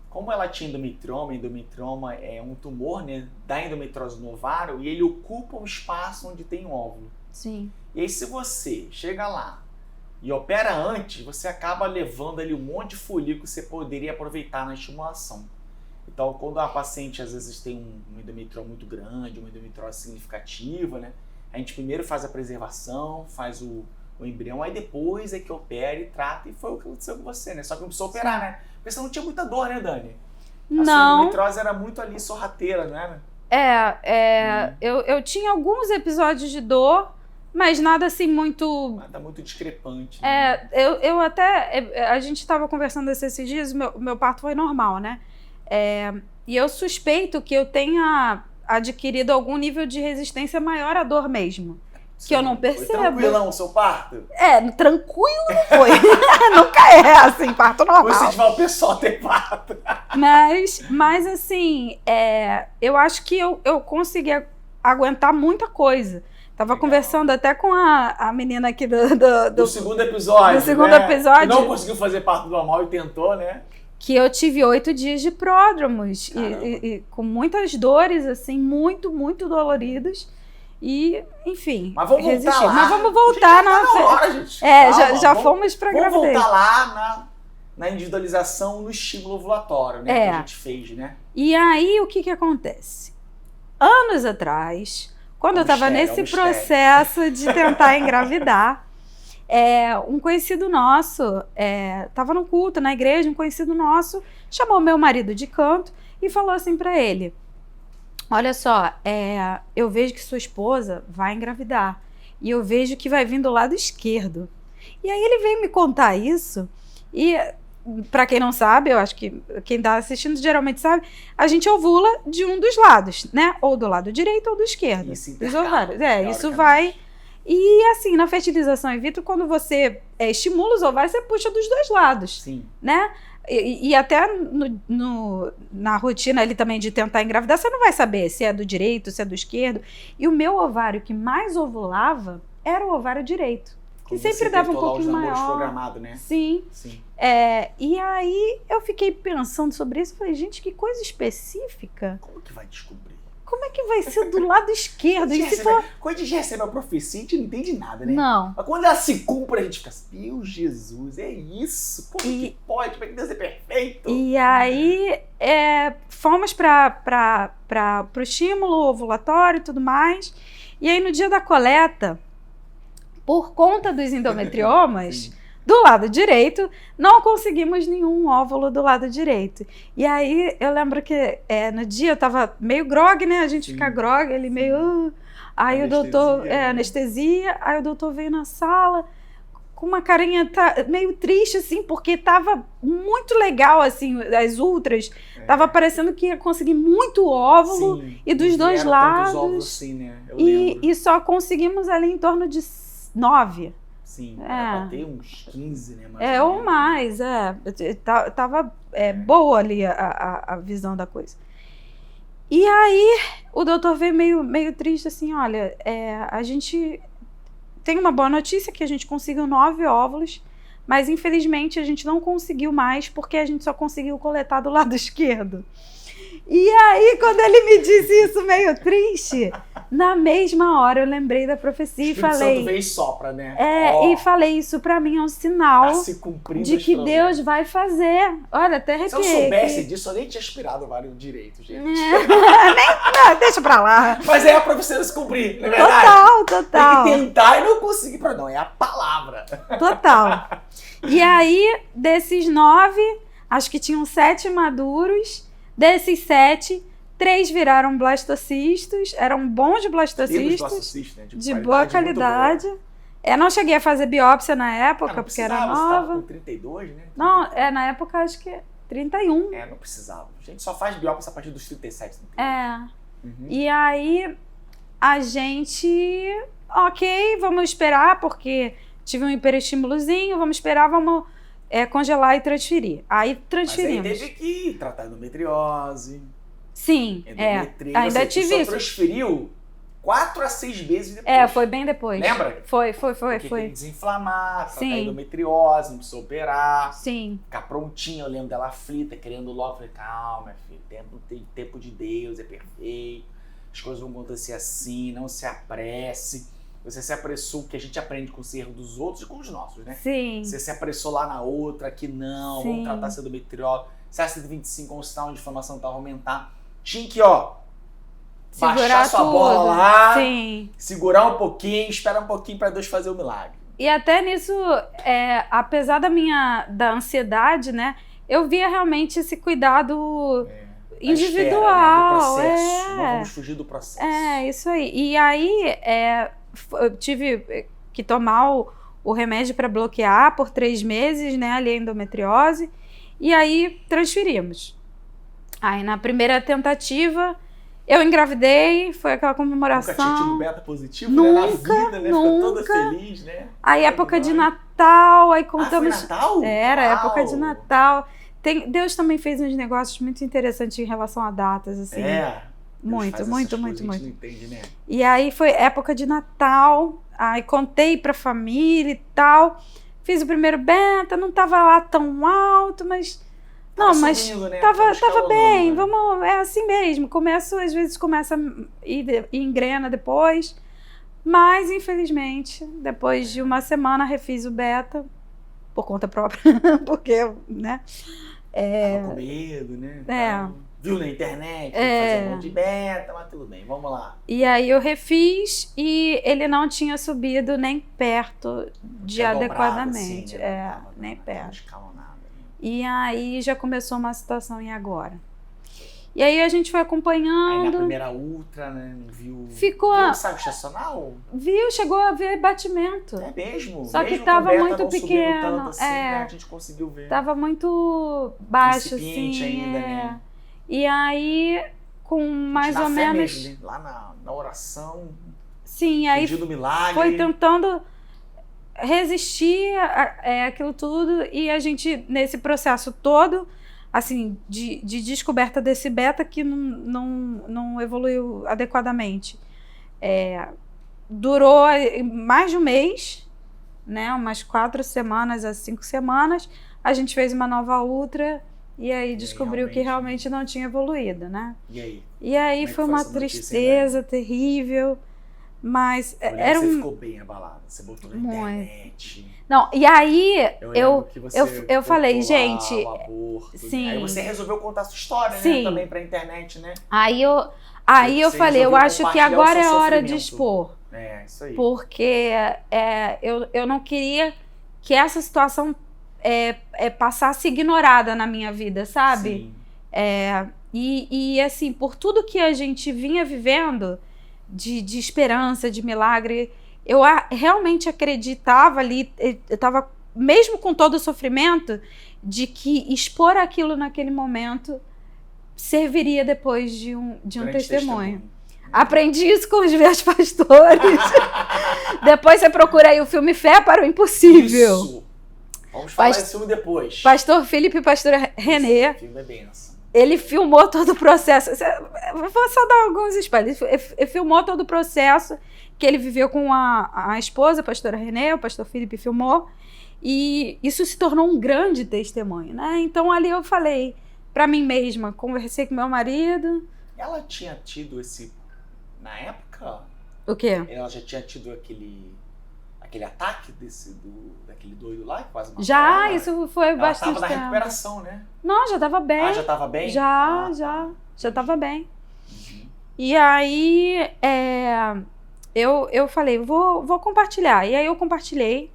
[SPEAKER 1] como ela tinha endometrioma é um tumor, né, da endometriose no ovário e ele ocupa um espaço onde tem um óvulo.
[SPEAKER 2] Sim.
[SPEAKER 1] E aí se você chega lá e opera antes, você acaba levando ali um monte de folículo que você poderia aproveitar na estimulação. Então, quando a paciente às vezes tem um endometrioma muito grande, uma endometriose significativa, né, a gente primeiro faz a preservação, faz o embrião, aí depois é que opera e trata, e foi o que aconteceu com você, né? Só que não precisou operar, né? Porque você não tinha muita dor, né, Dani? A sua endometriose era muito ali sorrateira, não era?
[SPEAKER 2] Eu tinha alguns episódios de dor, mas nada assim muito...
[SPEAKER 1] Nada muito discrepante.
[SPEAKER 2] Né? Eu até... A gente estava conversando esses dias, meu parto foi normal, né? E eu suspeito que eu tenha adquirido algum nível de resistência maior à dor mesmo.
[SPEAKER 1] Sim,
[SPEAKER 2] que eu não percebo.
[SPEAKER 1] Foi tranquilão o seu parto?
[SPEAKER 2] Tranquilo não foi. Nunca é assim, parto normal.
[SPEAKER 1] Você tiver o pessoal ter parto.
[SPEAKER 2] Mas assim, eu acho que eu consegui aguentar muita coisa. Tava
[SPEAKER 1] Legal.
[SPEAKER 2] Conversando até com a menina aqui do
[SPEAKER 1] segundo episódio.
[SPEAKER 2] Do segundo episódio.
[SPEAKER 1] Que não conseguiu fazer parto normal e tentou, né?
[SPEAKER 2] Que eu tive 8 dias de pródromos e com muitas dores, assim, muito, muito doloridas. E, enfim,
[SPEAKER 1] mas vamos voltar lá.
[SPEAKER 2] Mas vamos voltar já fomos pra gravidez.
[SPEAKER 1] Vamos voltar lá na individualização, no estímulo ovulatório, né? Que a gente fez, né?
[SPEAKER 2] E aí, o que acontece? Anos atrás, quando eu tava nesse processo de tentar engravidar, um conhecido nosso, tava no culto, na igreja, um conhecido nosso chamou meu marido de canto e falou assim pra ele: olha só, eu vejo que sua esposa vai engravidar e eu vejo que vai vir do lado esquerdo. E aí ele veio me contar isso e, para quem não sabe, eu acho que quem tá assistindo geralmente sabe, a gente ovula de um dos lados, né? Ou do lado direito ou do esquerdo.
[SPEAKER 1] Isso,
[SPEAKER 2] dos ovários. Isso vai... E assim, na fertilização in vitro, quando você estimula os ovários, você puxa dos dois lados.
[SPEAKER 1] Sim.
[SPEAKER 2] Né? E até na rotina ali também de tentar engravidar, você não vai saber se é do direito, se é do esquerdo. E o meu ovário que mais ovulava era o ovário direito. Que sempre dava um pouquinho maior.
[SPEAKER 1] Programado, né?
[SPEAKER 2] Sim. E aí eu fiquei pensando sobre isso. Falei, gente, que coisa específica.
[SPEAKER 1] Como que vai descobrir?
[SPEAKER 2] Como é que vai ser do lado esquerdo?
[SPEAKER 1] Quando a gente recebe a profecia, a gente não entende nada, né?
[SPEAKER 2] Não.
[SPEAKER 1] Mas quando ela se cumpre, a gente fica assim, meu Jesus, é isso? Como que pode? Como é que Deus é perfeito?
[SPEAKER 2] E aí, fomos para o estímulo ovulatório e tudo mais. E aí, no dia da coleta, por conta dos endometriomas, do lado direito, não conseguimos nenhum óvulo do lado direito. E aí, eu lembro que no dia eu tava meio grog, né? A gente fica grog, ele meio... Aí o doutor... anestesia. Aí o doutor veio na sala com uma carinha meio triste, assim, porque tava muito legal, assim, as ultras. Tava parecendo que ia conseguir muito óvulo.
[SPEAKER 1] Sim,
[SPEAKER 2] e dos dois lados.
[SPEAKER 1] Óvulos, assim, né?
[SPEAKER 2] E só conseguimos ali em torno de 9.
[SPEAKER 1] Sim, era pra ter uns 15, né? Mais
[SPEAKER 2] ou mais, Tava boa ali a visão da coisa. E aí, o doutor veio meio triste, assim, olha, a gente tem uma boa notícia que a gente conseguiu 9 óvulos, mas infelizmente a gente não conseguiu mais porque a gente só conseguiu coletar do lado esquerdo. E aí, quando ele me disse isso meio triste, na mesma hora eu lembrei da profecia e falei...
[SPEAKER 1] Santo veio e sopra, né?
[SPEAKER 2] E falei, isso pra mim é um sinal de que Deus vai fazer. Olha, até arrepiei.
[SPEAKER 1] Se eu soubesse disso, eu nem tinha aspirado o ovário direito, gente.
[SPEAKER 2] Deixa pra lá.
[SPEAKER 1] Mas é a profecia se cumprir, não é verdade?
[SPEAKER 2] Total.
[SPEAKER 1] Tem que tentar e não conseguir. Não, é a palavra.
[SPEAKER 2] Total. E aí, desses 9, acho que tinham 7 maduros. Desses 7, 3 viraram blastocistos, eram bons blastocistos, né? de boa qualidade. Não cheguei a fazer biópsia na época, porque era nova.
[SPEAKER 1] Você tava com 32, né?
[SPEAKER 2] Não, na época acho que 31.
[SPEAKER 1] Não precisava. A gente só faz biópsia a partir dos 37.
[SPEAKER 2] E aí, a gente... Ok, vamos esperar, porque tive um hiperestímulozinho, vamos esperar, vamos congelar e transferir. Aí transferimos.
[SPEAKER 1] Mas aí teve que tratar endometriose.
[SPEAKER 2] Sim, ainda tive
[SPEAKER 1] só
[SPEAKER 2] isso.
[SPEAKER 1] Transferiu 4 a 6 meses depois.
[SPEAKER 2] Foi bem depois.
[SPEAKER 1] Lembra?
[SPEAKER 2] Foi.
[SPEAKER 1] Porque tem que desinflamar, tratar
[SPEAKER 2] Sim.
[SPEAKER 1] endometriose, não precisa operar.
[SPEAKER 2] Sim.
[SPEAKER 1] Ficar prontinha, eu lembro dela aflita, querendo logo. Falei, calma, filho, tempo de Deus, é perfeito. As coisas vão acontecer assim, não se apresse. Você se apressou, que a gente aprende com os erros dos outros e com os nossos, né?
[SPEAKER 2] Sim.
[SPEAKER 1] Você se apressou lá na outra, aqui não,
[SPEAKER 2] Sim.
[SPEAKER 1] vamos tratar essa endometriose. Se a 125 com o sinal de inflamação tá aumentar, tinha que, baixar
[SPEAKER 2] Segurar
[SPEAKER 1] sua
[SPEAKER 2] tudo.
[SPEAKER 1] bola lá,
[SPEAKER 2] Sim.
[SPEAKER 1] segurar um pouquinho, esperar um pouquinho para Deus fazer o milagre.
[SPEAKER 2] E até nisso, apesar da ansiedade, né? Eu via realmente esse cuidado individual.
[SPEAKER 1] Espera, né? Do processo. Não vamos fugir do processo.
[SPEAKER 2] Isso aí. E aí, eu tive que tomar o remédio para bloquear por 3 meses, né? Ali a endometriose. E aí, transferimos. Aí, na primeira tentativa, eu engravidei, foi aquela comemoração.
[SPEAKER 1] Nunca tinha tido beta positivo,
[SPEAKER 2] nunca,
[SPEAKER 1] né? Na vida, né? Fica toda feliz, né?
[SPEAKER 2] Aí, época de Natal, aí contamos...
[SPEAKER 1] Foi Natal?
[SPEAKER 2] Era,
[SPEAKER 1] Uau.
[SPEAKER 2] época de Natal. Deus também fez uns negócios muito interessantes em relação a datas, assim. Muito.
[SPEAKER 1] A gente não entende, né?
[SPEAKER 2] E aí, foi época de Natal, aí contei pra família e tal. Fiz o primeiro beta, não tava lá tão alto, mas... mas
[SPEAKER 1] subindo, né?
[SPEAKER 2] tava bem,
[SPEAKER 1] né?
[SPEAKER 2] é assim mesmo. Às vezes começa e engrena depois. Mas, infelizmente, depois de uma semana, refiz o beta por conta própria. Porque, né?
[SPEAKER 1] Tava com medo, né? Viu na internet, fazer um monte de beta, mas tudo bem, vamos lá.
[SPEAKER 2] E aí eu refiz e ele não tinha subido nem perto de adequadamente.
[SPEAKER 1] Dobrado, assim, né?
[SPEAKER 2] Nem perto.
[SPEAKER 1] Escalonado, né?
[SPEAKER 2] E aí já começou uma situação, e agora? E aí a gente foi acompanhando.
[SPEAKER 1] Aí na primeira ultra, né? Não viu.
[SPEAKER 2] Ficou.
[SPEAKER 1] Viu o saco gestacional?
[SPEAKER 2] Viu, chegou a ver batimento.
[SPEAKER 1] É mesmo.
[SPEAKER 2] Só que
[SPEAKER 1] mesmo
[SPEAKER 2] tava
[SPEAKER 1] com
[SPEAKER 2] muito
[SPEAKER 1] não
[SPEAKER 2] pequeno.
[SPEAKER 1] Tanto assim, né? A gente conseguiu ver.
[SPEAKER 2] Tava muito baixo,
[SPEAKER 1] incipiente
[SPEAKER 2] assim.
[SPEAKER 1] ainda, né?
[SPEAKER 2] E aí, com mais ou menos.
[SPEAKER 1] Mesmo, né? Lá na oração.
[SPEAKER 2] Sim, aí
[SPEAKER 1] pedindo milagre.
[SPEAKER 2] foi tentando resistir aquilo tudo, e a gente, nesse processo todo, assim, de descoberta desse beta que não evoluiu adequadamente. Durou mais de um mês, né? Umas 4 semanas a 5 semanas. A gente fez uma nova ultra e aí descobriu que realmente não tinha evoluído, né? E aí foi uma tristeza terrível. Mas
[SPEAKER 1] você ficou bem abalada, você botou na internet.
[SPEAKER 2] Não, e aí eu falei,
[SPEAKER 1] lá,
[SPEAKER 2] gente.
[SPEAKER 1] O aborto,
[SPEAKER 2] sim.
[SPEAKER 1] Aí você resolveu contar a sua história,
[SPEAKER 2] sim.
[SPEAKER 1] né? Também pra internet, né?
[SPEAKER 2] Aí eu falei, eu acho que agora é hora de expor.
[SPEAKER 1] Isso aí.
[SPEAKER 2] Porque eu não queria que essa situação passasse ignorada na minha vida, sabe?
[SPEAKER 1] Sim.
[SPEAKER 2] E assim, por tudo que a gente vinha vivendo de esperança, de milagre, eu realmente acreditava ali, eu estava, mesmo com todo o sofrimento, de que expor aquilo naquele momento serviria depois de um testemunho. Aprendi isso com os meus pastores. Depois você procura aí o filme Fé para o Impossível.
[SPEAKER 1] Isso. Vamos falar desse filme depois.
[SPEAKER 2] Pastor Felipe e pastora Renê.
[SPEAKER 1] Esse filme é benção.
[SPEAKER 2] Ele filmou todo o processo. Vou só dar alguns spoilers. Ele filmou todo o processo que ele viveu com a esposa, a pastora Renê, o pastor Felipe filmou. E isso se tornou um grande testemunho, né? Então ali eu falei para mim mesma, conversei com meu marido.
[SPEAKER 1] Ela tinha tido na época?
[SPEAKER 2] O quê?
[SPEAKER 1] Ela já tinha tido aquele ataque daquele doido lá que quase matou
[SPEAKER 2] já,
[SPEAKER 1] ela.
[SPEAKER 2] Isso foi
[SPEAKER 1] ela
[SPEAKER 2] bastante tempo.
[SPEAKER 1] Ela estava na recuperação, né?
[SPEAKER 2] Não, já estava bem.
[SPEAKER 1] Já estava bem?
[SPEAKER 2] Já estava bem. Uhum. E aí, eu falei, vou compartilhar. E aí eu compartilhei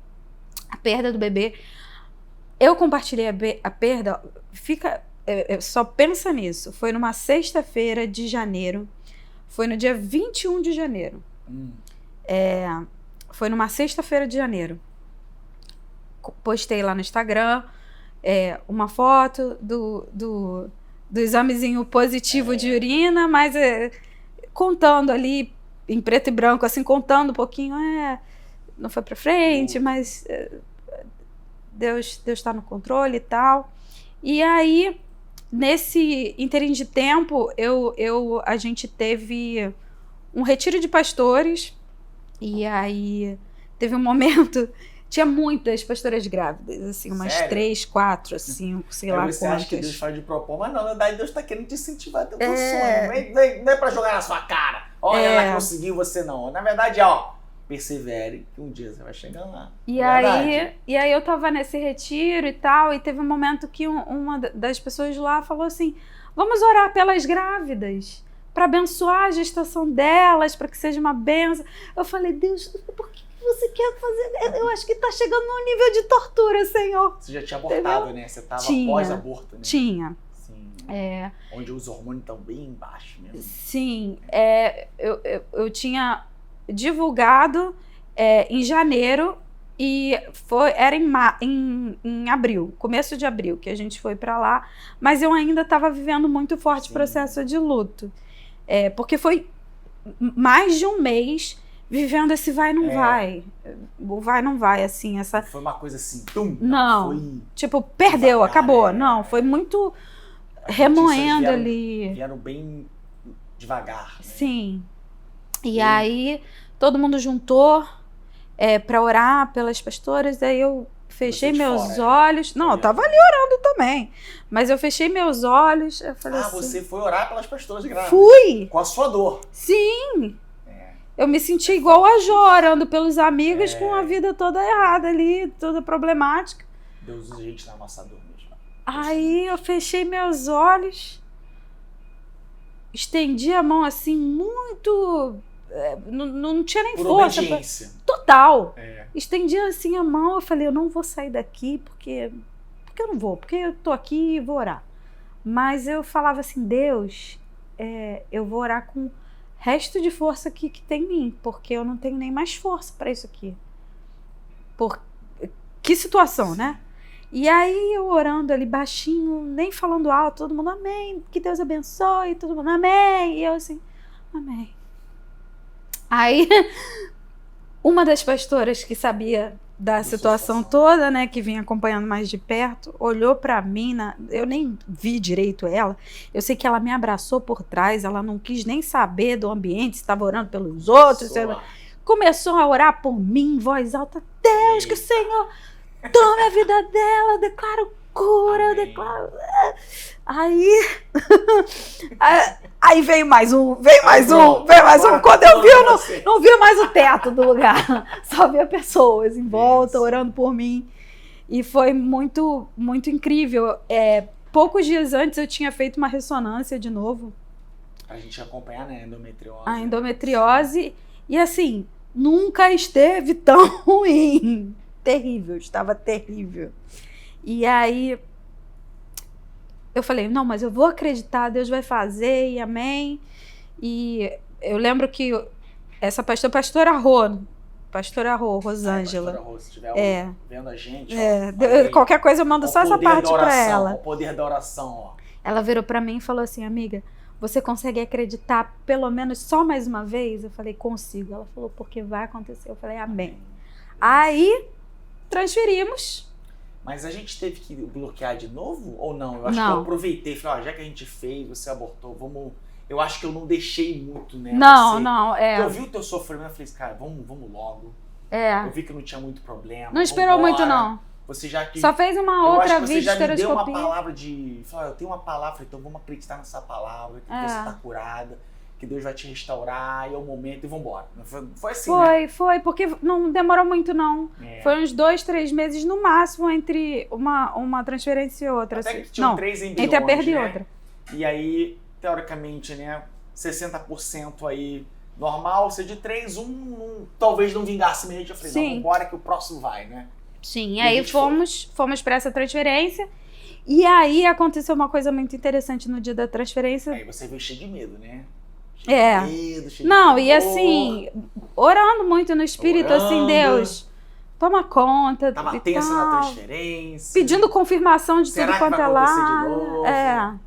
[SPEAKER 2] a perda do bebê. Eu compartilhei a perda, só pensa nisso. Foi numa sexta-feira de janeiro. Foi no dia 21 de janeiro. Foi numa sexta-feira de janeiro. Postei lá no Instagram uma foto do examezinho positivo de urina, mas contando ali em preto e branco, assim, contando um pouquinho. não foi pra frente, mas Deus está no controle e tal. E aí, nesse interim de tempo, a gente teve um retiro de pastores, e aí teve um momento, tinha muitas pastoras grávidas, assim, umas
[SPEAKER 1] Sério?
[SPEAKER 2] 3, 4, 5, sei lá
[SPEAKER 1] Você acha que
[SPEAKER 2] quantas.
[SPEAKER 1] Deus faz de propósito, mas não, na verdade Deus tá querendo te incentivar teu sonho. Não é pra jogar na sua cara. Olha, ela conseguiu, você não. Na verdade, persevere, que um dia você vai chegar lá.
[SPEAKER 2] E aí eu tava nesse retiro e tal, e teve um momento que uma das pessoas lá falou assim, vamos orar pelas grávidas, para abençoar a gestação delas, para que seja uma bênção. Eu falei, Deus, por que você quer fazer? Eu acho que tá chegando num nível de tortura, Senhor.
[SPEAKER 1] Você já tinha abortado, né? Você tava pós-aborto, né?
[SPEAKER 2] Tinha.
[SPEAKER 1] Sim.
[SPEAKER 2] Onde
[SPEAKER 1] os hormônios estão bem embaixo mesmo.
[SPEAKER 2] Sim. Eu tinha divulgado em janeiro e era em abril, começo de abril que a gente foi para lá, mas eu ainda estava vivendo muito forte o processo de luto, porque foi mais de um mês vivendo esse vai não vai, o vai não vai, assim, essa...
[SPEAKER 1] Foi uma coisa assim,
[SPEAKER 2] não,
[SPEAKER 1] foi...
[SPEAKER 2] tipo, perdeu, devagar, acabou, não, foi muito remoendo ali.
[SPEAKER 1] Vieram bem devagar, né?
[SPEAKER 2] Sim. E aí, todo mundo juntou para orar pelas pastoras, daí eu fechei meus olhos. Não, eu tava ali orando também. Mas eu fechei meus olhos, eu falei assim...
[SPEAKER 1] você foi orar pelas pastoras grávidas.
[SPEAKER 2] Fui!
[SPEAKER 1] Com a sua dor.
[SPEAKER 2] Sim! Eu me senti igual a Jó, orando pelos amigos com a vida toda errada ali, toda problemática.
[SPEAKER 1] Deus usa a gente na nossa dor mesmo.
[SPEAKER 2] Aí eu fechei meus olhos, estendi a mão assim, muito... Não tinha nem força.
[SPEAKER 1] Obediência.
[SPEAKER 2] Total. Estendi assim a mão, eu falei, eu não vou sair daqui porque eu não vou, porque eu tô aqui e vou orar. Mas eu falava assim, Deus, eu vou orar com o resto de força que tem em mim, porque eu não tenho nem mais força para isso aqui. Que situação, né? E aí eu orando ali baixinho, nem falando alto, todo mundo amém, que Deus abençoe, todo mundo amém. E eu assim, amém. Aí, uma das pastoras que sabia da situação toda, né, que vinha acompanhando mais de perto, olhou para mim, eu nem vi direito ela, eu sei que ela me abraçou por trás, ela não quis nem saber do ambiente, se estava orando pelos outros, começou a orar por mim em voz alta, Deus, que o Senhor tome a vida dela, eu declaro cura, eu declaro... Aí veio mais um. Quando eu vi, eu não via mais o teto do lugar. Só via pessoas em volta, orando por mim. E foi muito, muito incrível. Poucos dias antes eu tinha feito uma ressonância de novo.
[SPEAKER 1] A gente ia acompanhar, né,
[SPEAKER 2] a endometriose. E assim, nunca esteve tão ruim. Terrível, estava terrível. E aí... eu falei, não, mas eu vou acreditar, Deus vai fazer, e amém. E eu lembro que essa pastora Rô, Rosângela.
[SPEAKER 1] Pastora Rô, se estiver vendo a gente,
[SPEAKER 2] qualquer coisa eu mando só essa parte para ela.
[SPEAKER 1] O poder da oração, ó.
[SPEAKER 2] Ela virou para mim e falou assim, amiga, você consegue acreditar pelo menos só mais uma vez? Eu falei, consigo. Ela falou, porque vai acontecer. Eu falei, amém. Aí, transferimos.
[SPEAKER 1] Mas a gente teve que bloquear de novo ou não? Eu acho que eu aproveitei, falei, já que a gente fez, você abortou, vamos... Eu acho que eu não deixei muito, né? Eu vi o teu sofrimento, eu falei, cara, vamos logo. Eu vi que não tinha muito problema.
[SPEAKER 2] Não esperou muito, não.
[SPEAKER 1] Você já que...
[SPEAKER 2] Só fez uma outra
[SPEAKER 1] videoterapia. Você já me deu uma
[SPEAKER 2] videoterapia.
[SPEAKER 1] palavra de... Falei, eu tenho uma palavra, então vamos acreditar nessa palavra, que você tá curada, que Deus vai te restaurar, e é o momento, e vambora. Foi assim, né?
[SPEAKER 2] Foi, porque não demorou muito, não. Foi uns 2, 3 meses no máximo entre uma transferência e outra.
[SPEAKER 1] Até que tinham 3 embriões,
[SPEAKER 2] entre a perda e
[SPEAKER 1] né?
[SPEAKER 2] outra.
[SPEAKER 1] E aí, teoricamente, né, 60% aí normal, se de 3, talvez não vingasse mesmo. Eu falei, não, vambora que o próximo vai, né?
[SPEAKER 2] Sim, e aí fomos para essa transferência. E aí aconteceu uma coisa muito interessante no dia da transferência.
[SPEAKER 1] Aí você veio cheio de medo, né?
[SPEAKER 2] E assim, orando muito no espírito, assim, Deus, toma conta.
[SPEAKER 1] Tava tensa na transferência.
[SPEAKER 2] Pedindo confirmação de tudo quanto é lá.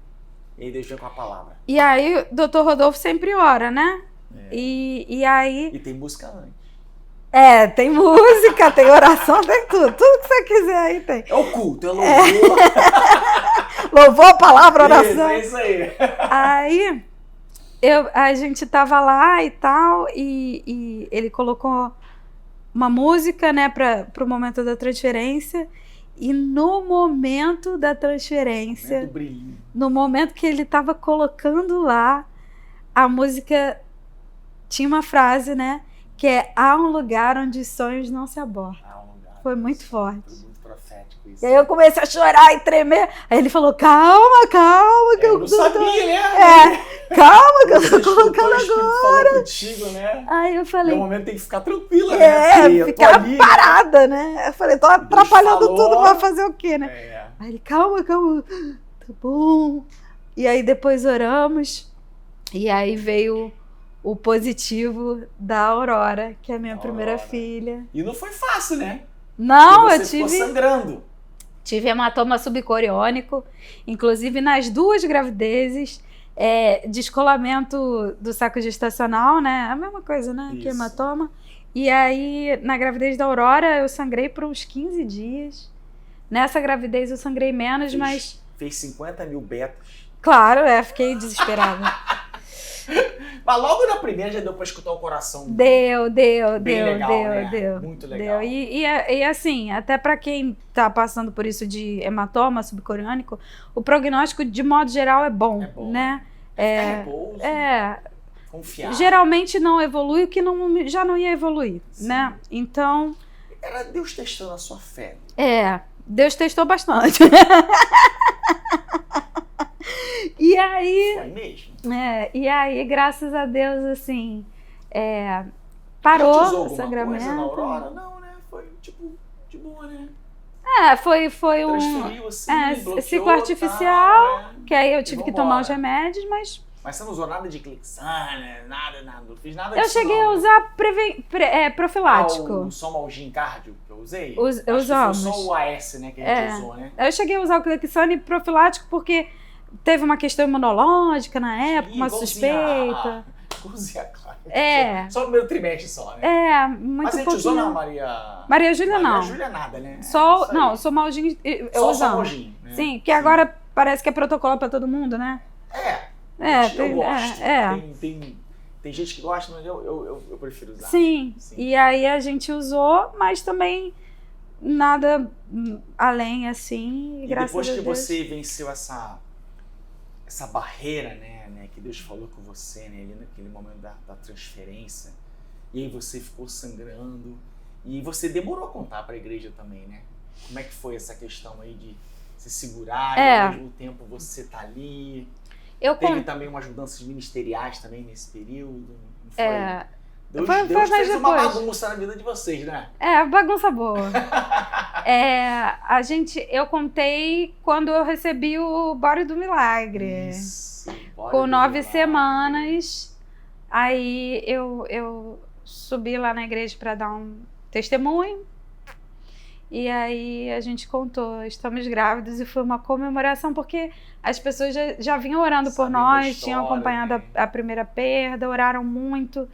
[SPEAKER 1] E aí Deus veio com a palavra.
[SPEAKER 2] E aí o Dr. Rodolfo sempre ora, né? E aí...
[SPEAKER 1] E tem música antes.
[SPEAKER 2] Tem música, tem oração, tem tudo. Tudo que você quiser aí tem.
[SPEAKER 1] É o culto, é louvor.
[SPEAKER 2] Louvor, palavra, oração.
[SPEAKER 1] Isso aí.
[SPEAKER 2] Aí a gente tava lá e tal, e ele colocou uma música, né, pro momento da transferência. E no momento da transferência, no momento que ele tava colocando lá, a música tinha uma frase, né? Que é: há um lugar onde os sonhos não se abortam. Foi muito forte. Foi
[SPEAKER 1] muito profético isso.
[SPEAKER 2] E aí eu comecei a chorar e tremer. Aí ele falou: calma, que
[SPEAKER 1] eu não sabia, né?
[SPEAKER 2] Calma, que eu tô colocando agora.
[SPEAKER 1] Falou contigo, né?
[SPEAKER 2] Aí eu falei:
[SPEAKER 1] no momento tem que ficar tranquila, né?
[SPEAKER 2] Ficar parada, né? Eu falei: tô atrapalhando tudo, vai fazer o quê, né? Aí ele: calma, tá bom. E aí depois oramos. E aí veio o positivo da Aurora, que é a minha primeira filha.
[SPEAKER 1] E não foi fácil, né?
[SPEAKER 2] Não,
[SPEAKER 1] eu tive... Ficou sangrando.
[SPEAKER 2] Tive hematoma subcoriônico, inclusive nas 2 gravidezes, descolamento do saco gestacional, né? A mesma coisa, né? Isso. Que hematoma. E aí, na gravidez da Aurora, eu sangrei por uns 15 dias. Nessa gravidez eu sangrei menos, mas...
[SPEAKER 1] Fez 50 mil betas.
[SPEAKER 2] Claro, fiquei desesperada.
[SPEAKER 1] Mas logo na primeira já deu pra escutar o coração.
[SPEAKER 2] Deu.
[SPEAKER 1] Muito legal.
[SPEAKER 2] E assim, até pra quem tá passando por isso de hematoma subcoriônico, o prognóstico, de modo geral, é bom, né?
[SPEAKER 1] Repouso. Confiar.
[SPEAKER 2] Geralmente não evolui o que já não ia evoluir, né? Então...
[SPEAKER 1] Era Deus testando a sua fé.
[SPEAKER 2] Deus testou bastante. E aí...
[SPEAKER 1] Foi mesmo?
[SPEAKER 2] E aí, graças a Deus, assim, parou o sangramento.
[SPEAKER 1] Coisa na Aurora? Não, né? Foi, tipo, de boa, né?
[SPEAKER 2] Foi um ciclo artificial, que aí eu tive que tomar os remédios, mas...
[SPEAKER 1] Mas você não usou nada de Clexane, nada, não fiz nada
[SPEAKER 2] disso. Eu cheguei a usar profilático.
[SPEAKER 1] O Somalgin Cardio que eu usei?
[SPEAKER 2] Usamos.
[SPEAKER 1] Foi só o AS, né, que a gente usou, né?
[SPEAKER 2] Eu cheguei a usar o Clexane profilático porque teve uma questão imunológica na época, uma suspeita.
[SPEAKER 1] Igualzinha, claro. Só no primeiro trimestre só,
[SPEAKER 2] né? Muito
[SPEAKER 1] Mas a gente usou na Maria
[SPEAKER 2] Júlia, não.
[SPEAKER 1] Maria Júlia nada, né?
[SPEAKER 2] Não, Somalgin eu usava.
[SPEAKER 1] Somalgin, né?
[SPEAKER 2] Sim, porque agora parece que é protocolo pra todo mundo, né?
[SPEAKER 1] Eu gosto. Tem gente que gosta, mas eu prefiro usar.
[SPEAKER 2] Sim, e aí a gente usou, mas também nada além, assim,
[SPEAKER 1] e
[SPEAKER 2] graças a Deus.
[SPEAKER 1] Depois que você venceu essa barreira, né, que Deus falou com você, né, ali naquele momento da transferência, e aí você ficou sangrando, e você demorou a contar para a igreja também, né? Como é que foi essa questão aí de se segurar e ao mesmo tempo você tá ali? Teve também umas mudanças ministeriais também nesse período, não foi? Deus fez uma bagunça na vida de vocês, né?
[SPEAKER 2] Bagunça boa. Eu contei quando eu recebi o Body do Milagre.
[SPEAKER 1] Isso,
[SPEAKER 2] com 9 semanas. Aí eu subi lá na igreja para dar um testemunho. E aí a gente contou, estamos grávidos, e foi uma comemoração, porque as pessoas já vinham orando por nós, tinham acompanhado a primeira perda, oraram muito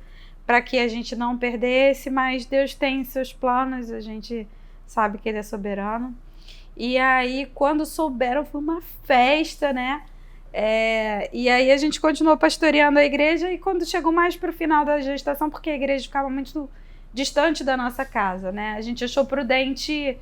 [SPEAKER 2] para que a gente não perdesse, mas Deus tem seus planos, a gente sabe que Ele é soberano. E aí, quando souberam, foi uma festa, né? E aí a gente continuou pastoreando a igreja, e quando chegou mais para o final da gestação, porque a igreja ficava muito distante da nossa casa, né? A gente achou prudente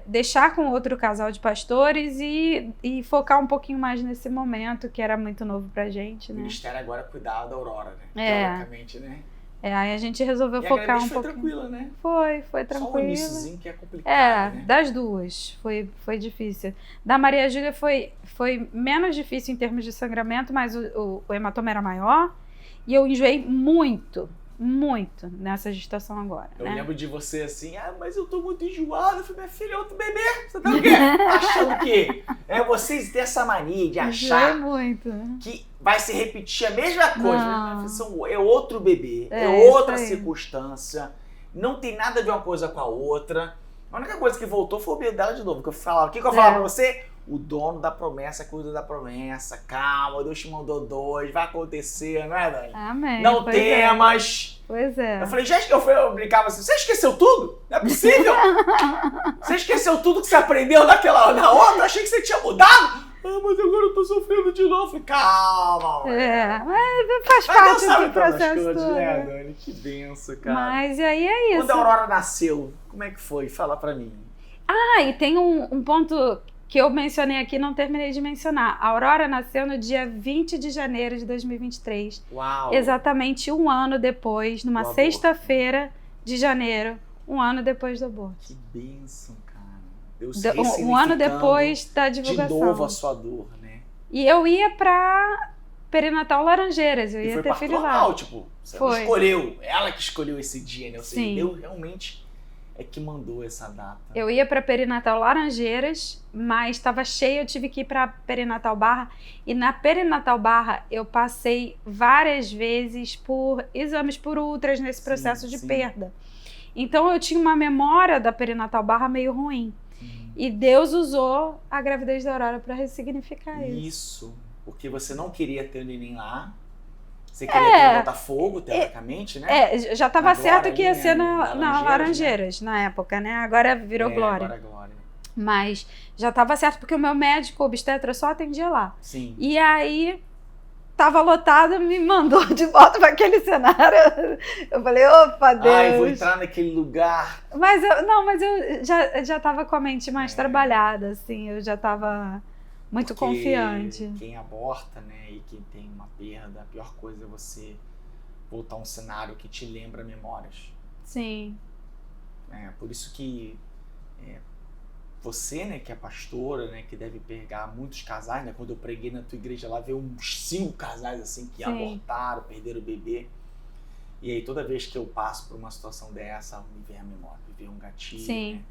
[SPEAKER 2] deixar com outro casal de pastores e focar um pouquinho mais nesse momento, que era muito novo pra gente, né?
[SPEAKER 1] O ministério agora é cuidar da Aurora, né? Teoricamente, né?
[SPEAKER 2] Aí a gente resolveu focar um pouquinho.
[SPEAKER 1] Foi tranquila, né?
[SPEAKER 2] Foi tranquila. Só
[SPEAKER 1] o iníciozinho que é complicado, né?
[SPEAKER 2] Das duas. Foi difícil. Da Maria Júlia foi menos difícil em termos de sangramento, mas o hematoma era maior. E eu enjoei muito nessa gestação agora.
[SPEAKER 1] Eu lembro de você assim, mas eu tô muito enjoada. Eu falei, minha filha, é outro bebê. Você tá o quê? Achando que vocês têm essa mania de achar que vai se repetir a mesma coisa. É outro bebê, é outra circunstância. Não tem nada de uma coisa com a outra. A única coisa que voltou foi o medo dela de novo. Que eu falava, o que eu falava pra você? o dono da promessa cuida da promessa. Calma, Deus te mandou 2, vai acontecer, não é, Dani?
[SPEAKER 2] Amém.
[SPEAKER 1] Não
[SPEAKER 2] Pois
[SPEAKER 1] temas.
[SPEAKER 2] Pois é.
[SPEAKER 1] Eu falei, eu brincava assim, você esqueceu tudo? Não é possível? Você esqueceu tudo que você aprendeu na outra? Eu achei que você tinha mudado. Ah, mas agora eu tô sofrendo de novo. Falei, calma.
[SPEAKER 2] Mas faz
[SPEAKER 1] Mas Deus
[SPEAKER 2] parte
[SPEAKER 1] sabe
[SPEAKER 2] do
[SPEAKER 1] todas as
[SPEAKER 2] processo
[SPEAKER 1] coisas,
[SPEAKER 2] todo.
[SPEAKER 1] né, Dani? Que benção, cara.
[SPEAKER 2] Mas e aí é isso.
[SPEAKER 1] Quando a Aurora nasceu, como é que foi? Fala pra mim.
[SPEAKER 2] E tem um ponto que eu mencionei aqui, não terminei de mencionar. A Aurora nasceu no dia 20 de janeiro de 2023.
[SPEAKER 1] Uau.
[SPEAKER 2] Exatamente um ano depois, numa sexta-feira de janeiro, um ano depois do aborto.
[SPEAKER 1] Que bênção, cara. Deus
[SPEAKER 2] Um ano depois da divulgação.
[SPEAKER 1] De novo a sua dor, né?
[SPEAKER 2] E eu ia pra Perinatal Laranjeiras, eu
[SPEAKER 1] E
[SPEAKER 2] ia
[SPEAKER 1] foi
[SPEAKER 2] ter
[SPEAKER 1] parto
[SPEAKER 2] filho lá.
[SPEAKER 1] normal, tipo, você não
[SPEAKER 2] Foi.
[SPEAKER 1] escolheu, ela que escolheu esse dia, né? Ou seja,
[SPEAKER 2] Sim.
[SPEAKER 1] Deus realmente é que mandou essa data.
[SPEAKER 2] Eu ia para Perinatal Laranjeiras, mas estava cheio, eu tive que ir para Perinatal Barra. E na Perinatal Barra eu passei várias vezes por exames por ultras nesse processo de perda. Então eu tinha uma memória da Perinatal Barra meio ruim. E Deus usou a gravidez da Aurora para ressignificar isso.
[SPEAKER 1] Isso, porque você não queria ter o neném lá. Você queria ter em Botafogo, teoricamente, né?
[SPEAKER 2] Já estava certo que ia ser
[SPEAKER 1] na
[SPEAKER 2] na Laranjeiras, na época, né? Agora virou Glória.
[SPEAKER 1] Agora é Glória.
[SPEAKER 2] Mas já estava certo porque o meu médico obstetra só atendia lá.
[SPEAKER 1] Sim.
[SPEAKER 2] E aí tava lotado, me mandou de volta para aquele cenário. Eu falei, opa, Deus.
[SPEAKER 1] Ai, vou entrar naquele lugar.
[SPEAKER 2] Mas eu já tava com a mente mais trabalhada, assim, eu já tava muito confiante.
[SPEAKER 1] Quem aborta, né, e quem tem uma perda, a pior coisa é você voltar a um cenário que te lembra memórias.
[SPEAKER 2] Sim.
[SPEAKER 1] Por isso que você, né, que é pastora, né, que deve pegar muitos casais, né, quando eu preguei na tua igreja lá, veio uns 5 casais assim que abortaram, perderam o bebê. E aí toda vez que eu passo por uma situação dessa, me vem a memória, me vem um gatilho.
[SPEAKER 2] Sim.
[SPEAKER 1] Né?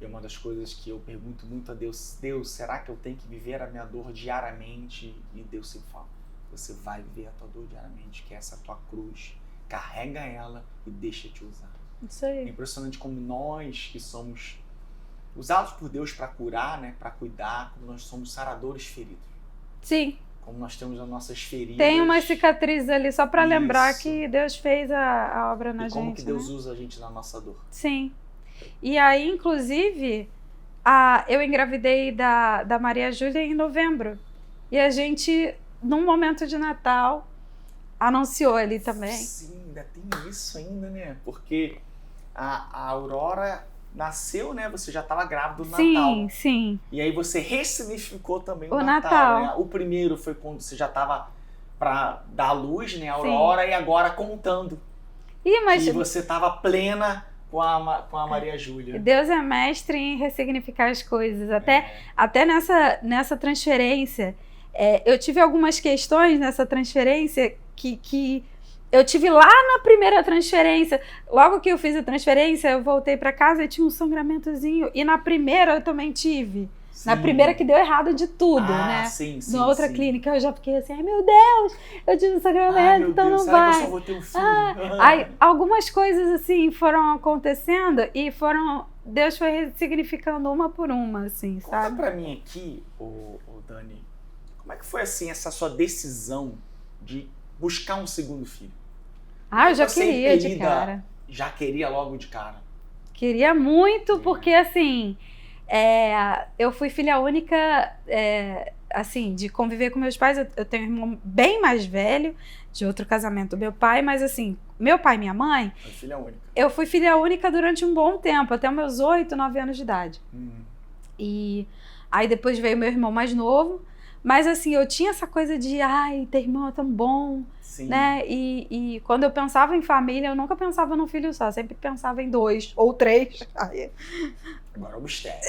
[SPEAKER 1] E uma das coisas que eu pergunto muito a Deus, Deus, será que eu tenho que viver a minha dor diariamente? E Deus sempre fala, você vai viver a tua dor diariamente, que é essa tua cruz. Carrega ela e deixa te usar.
[SPEAKER 2] Isso aí.
[SPEAKER 1] É impressionante como nós que somos usados por Deus para curar, né, para cuidar, como nós somos saradores feridos.
[SPEAKER 2] Sim.
[SPEAKER 1] Como nós temos as nossas feridas.
[SPEAKER 2] Tem umas cicatrizes ali só para lembrar que Deus fez a obra na gente.
[SPEAKER 1] E como que Deus usa a gente na nossa dor.
[SPEAKER 2] Sim. E aí, inclusive, eu engravidei da Maria Júlia em novembro. E a gente, num momento de Natal, anunciou ali também.
[SPEAKER 1] Sim, ainda tem isso ainda, né? Porque a Aurora nasceu, né? Você já estava grávida no Natal.
[SPEAKER 2] Sim.
[SPEAKER 1] E aí você ressignificou também
[SPEAKER 2] o
[SPEAKER 1] Natal. Né? O primeiro foi quando você já estava para dar à luz, né? A Aurora, e agora contando.
[SPEAKER 2] Mas
[SPEAKER 1] que você estava plena com a Maria Júlia.
[SPEAKER 2] Deus é mestre em ressignificar as coisas. Até nessa transferência, eu tive algumas questões nessa transferência que eu tive lá na primeira transferência. Logo que eu fiz a transferência, eu voltei para casa e tinha um sangramentozinho. E na primeira eu também tive. Sim. Na primeira que deu errado de tudo, né?
[SPEAKER 1] Sim,
[SPEAKER 2] na outra clínica eu já fiquei assim, ai meu Deus, eu tive um sangramento, então
[SPEAKER 1] Deus,
[SPEAKER 2] não vai.
[SPEAKER 1] Que eu só vou ter um filho?
[SPEAKER 2] Aí, algumas coisas assim foram acontecendo e Deus foi significando uma por uma, assim, sabe?
[SPEAKER 1] Conta pra mim aqui, Dani, como é que foi assim essa sua decisão de buscar um segundo filho?
[SPEAKER 2] Eu já queria de cara.
[SPEAKER 1] Já queria logo de cara?
[SPEAKER 2] Queria muito, porque assim, eu fui filha única, assim, de conviver com meus pais. Eu tenho um irmão bem mais velho, de outro casamento do meu pai, mas assim, meu pai e minha mãe...
[SPEAKER 1] Foi filha única.
[SPEAKER 2] Eu fui filha única durante um bom tempo, até meus 8, 9 anos de idade. E aí depois veio meu irmão mais novo, mas assim, eu tinha essa coisa de, ter irmão é tão bom,
[SPEAKER 1] Sim.
[SPEAKER 2] né? E quando eu pensava em família, eu nunca pensava num filho só, sempre pensava em 2 ou 3.
[SPEAKER 1] Agora é o mistério.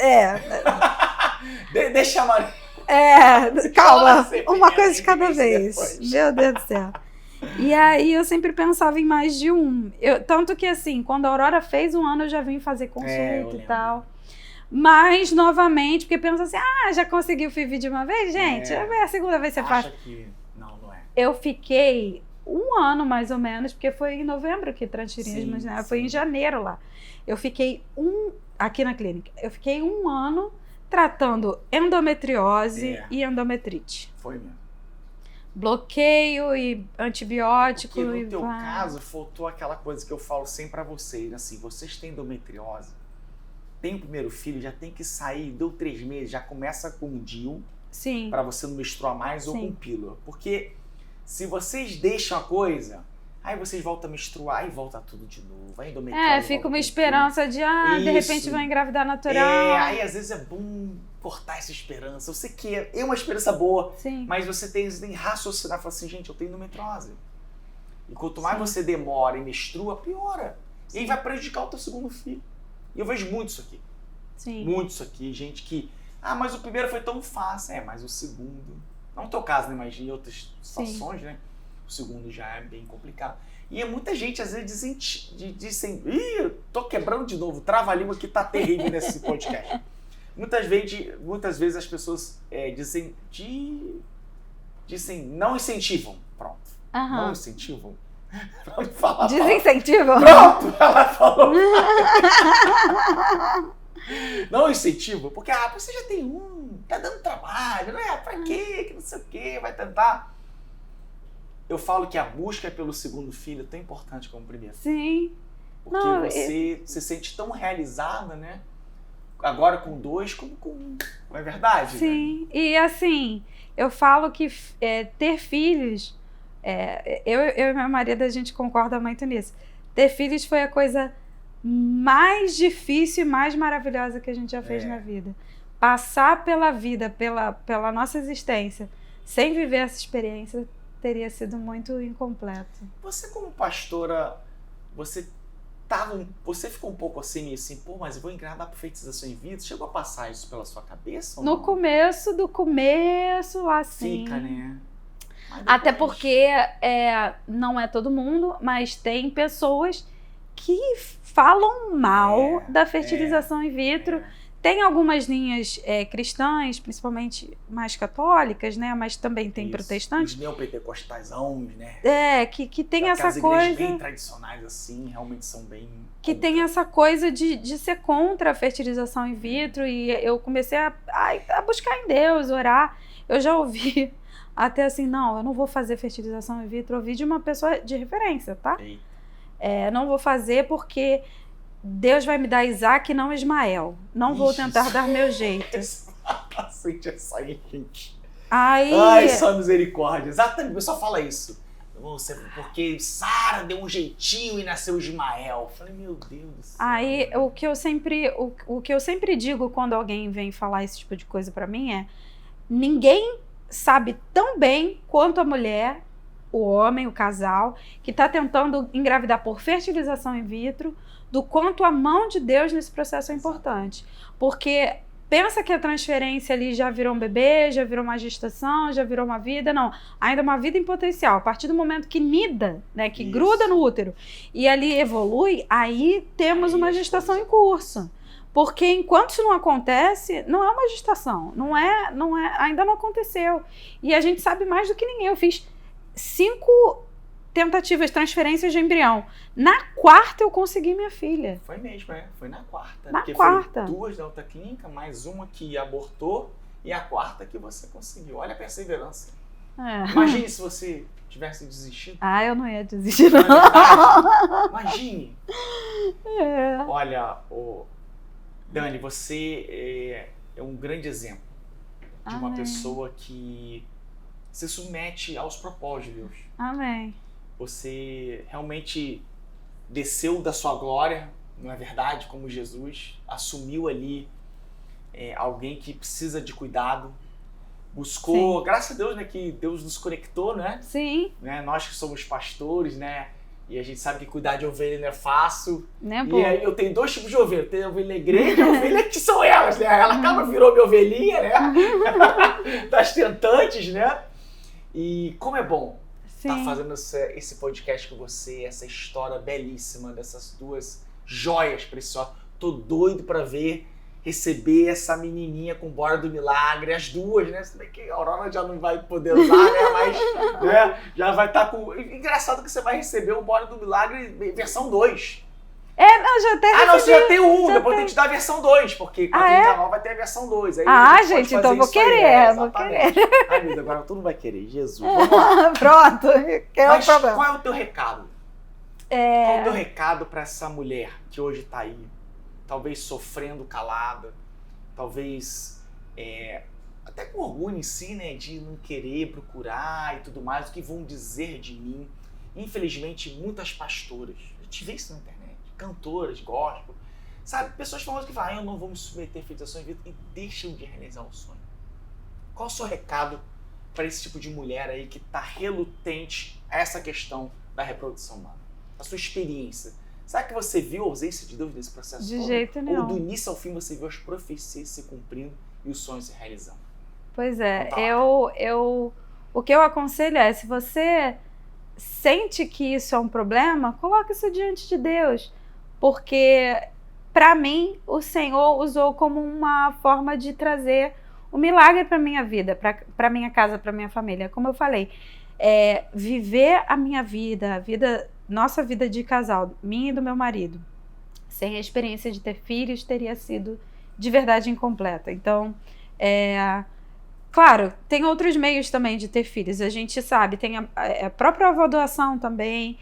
[SPEAKER 1] Deixa a Maria...
[SPEAKER 2] calma, uma coisa de cada vez. Depois. Meu Deus do céu. E aí eu sempre pensava em mais de um. Tanto que assim, quando a Aurora fez 1 ano, eu já vim fazer consulta e tal. Mas, novamente, porque pensa assim, já conseguiu FIV de uma vez, gente? A segunda vez você faz.
[SPEAKER 1] Que não é.
[SPEAKER 2] Eu fiquei 1 ano, mais ou menos, porque foi em novembro que transferimos, né? Foi em janeiro lá. Eu fiquei aqui na clínica, eu fiquei 1 ano tratando endometriose e endometrite.
[SPEAKER 1] Foi mesmo.
[SPEAKER 2] Bloqueio e antibiótico.
[SPEAKER 1] Porque no teu caso, faltou aquela coisa que eu falo sempre pra vocês, assim, vocês têm endometriose, tem o primeiro filho, já tem que sair, deu 3 meses, já começa com DIU,
[SPEAKER 2] Sim.
[SPEAKER 1] pra você não menstruar mais, ou
[SPEAKER 2] Sim.
[SPEAKER 1] com pílula. Porque se vocês deixam a coisa, aí vocês voltam a menstruar e volta tudo de novo. Aí endometriose
[SPEAKER 2] Fica
[SPEAKER 1] volta
[SPEAKER 2] uma
[SPEAKER 1] com
[SPEAKER 2] esperança de, de
[SPEAKER 1] Isso.
[SPEAKER 2] repente vai engravidar natural.
[SPEAKER 1] aí às vezes é bom cortar essa esperança. Eu sei que é uma esperança boa,
[SPEAKER 2] Sim.
[SPEAKER 1] mas você tem que raciocinar e falar assim, gente, eu tenho endometriose. E quanto mais
[SPEAKER 2] Sim.
[SPEAKER 1] você demora e menstrua, piora. E aí vai prejudicar o teu segundo filho. E eu vejo muito isso aqui.
[SPEAKER 2] Sim.
[SPEAKER 1] Muito isso aqui. Gente que, mas o primeiro foi tão fácil. Mas o segundo, não no teu caso, né? Mas em outras situações, né? O segundo já é bem complicado. E muita gente às vezes dizem, tô quebrando de novo, trava-língua que tá terrível nesse podcast. Muitas vezes as pessoas dizem, não incentivam. Pronto. Não incentivam.
[SPEAKER 2] Desincentivam?
[SPEAKER 1] Pronto, ela falou. Não incentivam, porque você já tem tá dando trabalho, né? Pra quê? Que não sei o quê, vai tentar. Eu falo que a busca pelo segundo filho é tão importante como o primeiro.
[SPEAKER 2] Sim.
[SPEAKER 1] Porque você se sente tão realizada, né? Agora com 2, como com... Não é verdade?
[SPEAKER 2] Sim. Né? E assim, eu falo que ter filhos... eu e meu marido, a gente concorda muito nisso. Ter filhos foi a coisa mais difícil e mais maravilhosa que a gente já fez na vida. Passar pela vida, pela nossa existência, sem viver essa experiência, teria sido muito incompleto.
[SPEAKER 1] Você como pastora, você ficou um pouco assim, mas eu vou engravidar profetização em vida? Chegou a passar isso pela sua cabeça? Ou
[SPEAKER 2] no
[SPEAKER 1] não?
[SPEAKER 2] começo, lá sim.
[SPEAKER 1] Fica, né?
[SPEAKER 2] Até porque não é todo mundo, mas tem pessoas que falam mal da fertilização in vitro. Tem algumas linhas cristãs, principalmente mais católicas, né? Mas também tem protestantes.
[SPEAKER 1] Os neopentecostaisaões, né?
[SPEAKER 2] Que tem essa
[SPEAKER 1] coisa... As
[SPEAKER 2] coisa...
[SPEAKER 1] igrejas bem tradicionais, assim, realmente são bem...
[SPEAKER 2] Que tem essa coisa de ser contra a fertilização in vitro. E eu comecei a buscar em Deus, orar. Eu já ouvi até assim, não, eu não vou fazer fertilização in vitro. Eu ouvi de uma pessoa de referência, tá? Não vou fazer porque... Deus vai me dar Isaac e não Ismael. Não vou tentar dar meu jeito.
[SPEAKER 1] Sente essa aí, gente.
[SPEAKER 2] Ai,
[SPEAKER 1] só misericórdia. Exatamente, o pessoal fala isso. Porque Sara deu um jeitinho e nasceu Ismael. Eu falei, meu Deus do céu.
[SPEAKER 2] Aí, o que eu sempre digo quando alguém vem falar esse tipo de coisa pra mim é: ninguém sabe tão bem quanto a mulher, o homem, o casal, que tá tentando engravidar por fertilização in vitro, do quanto a mão de Deus nesse processo é importante. Porque pensa que a transferência ali já virou um bebê, já virou uma gestação, já virou uma vida. Não, ainda é uma vida em potencial. A partir do momento que nida, né, que gruda no útero e ali evolui, aí temos uma gestação em curso. Porque enquanto isso não acontece, não é uma gestação. Ainda não aconteceu. E a gente sabe mais do que ninguém. Eu fiz 5 tentativas, transferências de embrião. Na 4ª eu consegui minha filha.
[SPEAKER 1] Foi mesmo, foi na 4ª.
[SPEAKER 2] Na
[SPEAKER 1] porque
[SPEAKER 2] 4ª.
[SPEAKER 1] Foi 2 da outra clínica, mais uma que abortou e a 4ª que você conseguiu. Olha a perseverança. Imagine se você tivesse desistido.
[SPEAKER 2] Eu não ia desistir, não.
[SPEAKER 1] Imagine. Olha, Dani, você é um grande exemplo de uma pessoa que se submete aos propósitos de Deus.
[SPEAKER 2] Amém.
[SPEAKER 1] Você realmente desceu da sua glória, não é verdade? Como Jesus, assumiu ali alguém que precisa de cuidado, buscou, sim, graças a Deus, né, que Deus nos conectou, né?
[SPEAKER 2] Sim.
[SPEAKER 1] Né? Nós que somos pastores, né? E a gente sabe que cuidar de ovelha não é fácil.
[SPEAKER 2] Né,
[SPEAKER 1] e aí eu tenho 2 tipos de ovelha. Tem a ovelha igreja e a ovelha que são elas, né? Ela acaba virou minha ovelhinha, né? Das tentantes, né? E como é bom estar fazendo esse podcast com você, essa história belíssima dessas 2 joias preciosas. Tô doido pra receber essa menininha com bora do milagre, as 2, né? Se bem que a Aurora já não vai poder usar, né? Mas né? Já vai estar com... Engraçado que você vai receber o bora do milagre versão 2.
[SPEAKER 2] Não, já até
[SPEAKER 1] Ah, não, você já
[SPEAKER 2] recebi.
[SPEAKER 1] tem um,
[SPEAKER 2] já
[SPEAKER 1] depois tem que te dar a versão 2, porque com a
[SPEAKER 2] Ah,
[SPEAKER 1] 39 vai ter a versão 2. Aí
[SPEAKER 2] Ah,
[SPEAKER 1] a pode
[SPEAKER 2] gente,
[SPEAKER 1] fazer
[SPEAKER 2] então vou
[SPEAKER 1] isso aí,
[SPEAKER 2] querer, vou
[SPEAKER 1] exatamente. Ai, meu Deus, agora tu não vai querer, Jesus. Vamos lá.
[SPEAKER 2] Pronto, que é o
[SPEAKER 1] Mas
[SPEAKER 2] problema.
[SPEAKER 1] qual é o teu recado? Qual é o teu recado pra essa mulher que hoje tá aí, talvez sofrendo calada, talvez até com orgulho em si, né, de não querer procurar e tudo mais, o que vão dizer de mim? Infelizmente, muitas pastoras, eu te vi isso na internet, cantoras, gospel, sabe, pessoas famosas que falam, eu não vou me submeter a feitiçações e deixam de realizar o sonho. Qual o seu recado para esse tipo de mulher aí que tá relutante a essa questão da reprodução humana? A sua experiência. Será que você viu a ausência de Deus nesse processo
[SPEAKER 2] De
[SPEAKER 1] todo?
[SPEAKER 2] jeito nenhum.
[SPEAKER 1] Ou do início ao fim você viu as profecias se cumprindo e os sonhos se realizando?
[SPEAKER 2] Pois é,
[SPEAKER 1] Então tá.
[SPEAKER 2] o que eu aconselho é, se você sente que isso é um problema, coloque isso diante de Deus, porque para mim o Senhor usou como uma forma de trazer um milagre para minha vida, para minha casa, para minha família. Como eu falei, viver a minha vida, nossa vida de casal, minha e do meu marido, sem a experiência de ter filhos, teria sido de verdade incompleta. Então, claro, tem outros meios também de ter filhos, a gente sabe, tem a própria avó-doação também,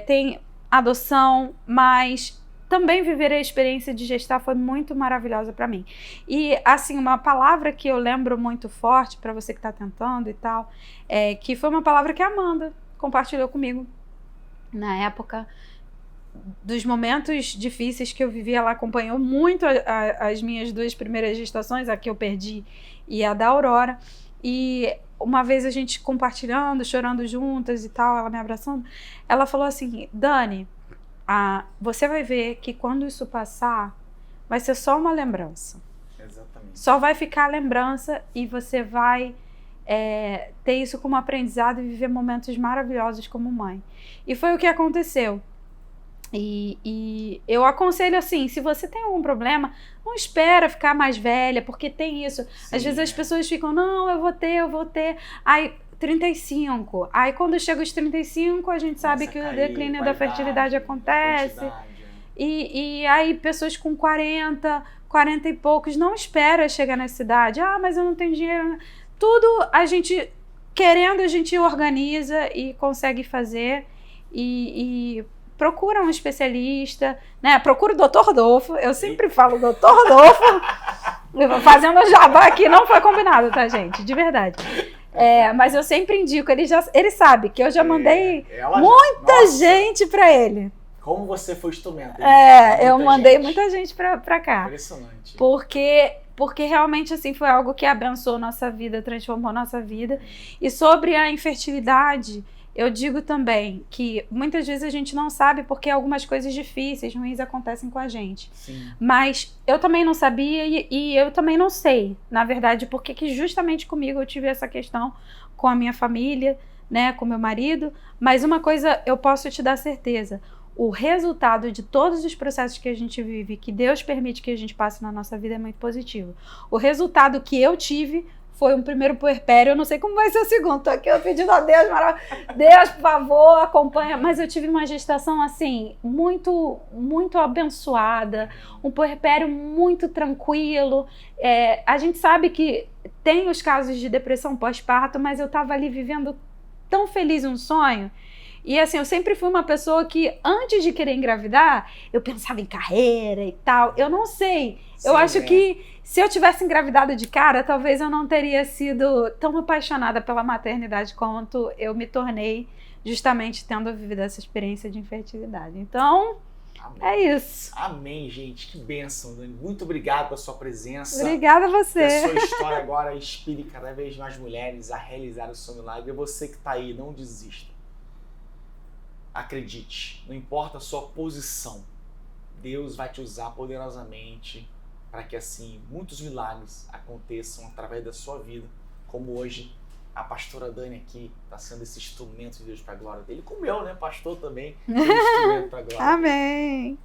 [SPEAKER 2] tem adoção, mas também viver a experiência de gestar foi muito maravilhosa para mim. E, assim, uma palavra que eu lembro muito forte para você que está tentando e tal, que foi uma palavra que a Amanda compartilhou comigo na época dos momentos difíceis que eu vivi. Ela acompanhou muito as minhas 2 primeiras gestações, a que eu perdi e a da Aurora, e uma vez a gente compartilhando, chorando juntas e tal, ela me abraçando, ela falou assim, Dani, você vai ver que quando isso passar, vai ser só uma lembrança.
[SPEAKER 1] Exatamente.
[SPEAKER 2] Só vai ficar a lembrança e você vai ter isso como aprendizado e viver momentos maravilhosos como mãe. E foi o que aconteceu. E eu aconselho assim, se você tem algum problema, não espera ficar mais velha, porque tem isso.
[SPEAKER 1] Sim,
[SPEAKER 2] às vezes as pessoas ficam, não, eu vou ter. Aí, 35. Aí, quando chega os 35, a gente sabe que o declínio da fertilidade acontece. E aí, pessoas com 40 e poucos, não espera chegar nessa idade. Ah, mas eu não tenho dinheiro. Tudo a gente, querendo, a gente organiza e consegue fazer. E procura um especialista, né? Procura o Dr. Rodolfo. Eu sempre falo Dr. Rodolfo. Fazendo jabá aqui, não foi combinado, tá, gente? De verdade. Mas eu sempre indico, ele sabe que eu já mandei muita gente pra ele.
[SPEAKER 1] Como você foi instrumento.
[SPEAKER 2] Eu mandei muita gente pra cá.
[SPEAKER 1] Impressionante.
[SPEAKER 2] Porque realmente assim foi algo que abençoou nossa vida, transformou nossa vida. E sobre a infertilidade, eu digo também que muitas vezes a gente não sabe porque algumas coisas difíceis, ruins acontecem com a gente.
[SPEAKER 1] Sim.
[SPEAKER 2] Mas eu também não sabia e eu também não sei, na verdade, porque que justamente comigo eu tive essa questão com a minha família, né, com meu marido. Mas uma coisa eu posso te dar certeza, o resultado de todos os processos que a gente vive, que Deus permite que a gente passe na nossa vida, é muito positivo. O resultado que eu tive foi um primeiro puerpério, eu não sei como vai ser o segundo, tô aqui eu pedindo a Deus, Deus, por favor, acompanha, mas eu tive uma gestação assim, muito, muito abençoada, um puerpério muito tranquilo. A gente sabe que tem os casos de depressão pós-parto, mas eu tava ali vivendo tão feliz um sonho. E assim, eu sempre fui uma pessoa que, antes de querer engravidar, eu pensava em carreira e tal. Eu não sei. Eu acho que se eu tivesse engravidado de cara, talvez eu não teria sido tão apaixonada pela maternidade quanto eu me tornei, justamente tendo vivido essa experiência de infertilidade. Então,
[SPEAKER 1] amém.
[SPEAKER 2] É isso.
[SPEAKER 1] Amém, gente. Que bênção, Dani. Muito obrigado pela sua presença.
[SPEAKER 2] Obrigada a você.
[SPEAKER 1] Que a sua história agora inspire cada vez mais mulheres a realizar o seu milagre. E você que está aí, não desista. Acredite, não importa a sua posição, Deus vai te usar poderosamente para que assim muitos milagres aconteçam através da sua vida, como hoje a pastora Dani aqui está sendo esse instrumento de Deus para a glória dele, como eu, né, pastor também, sendo instrumento para a glória.
[SPEAKER 2] Amém.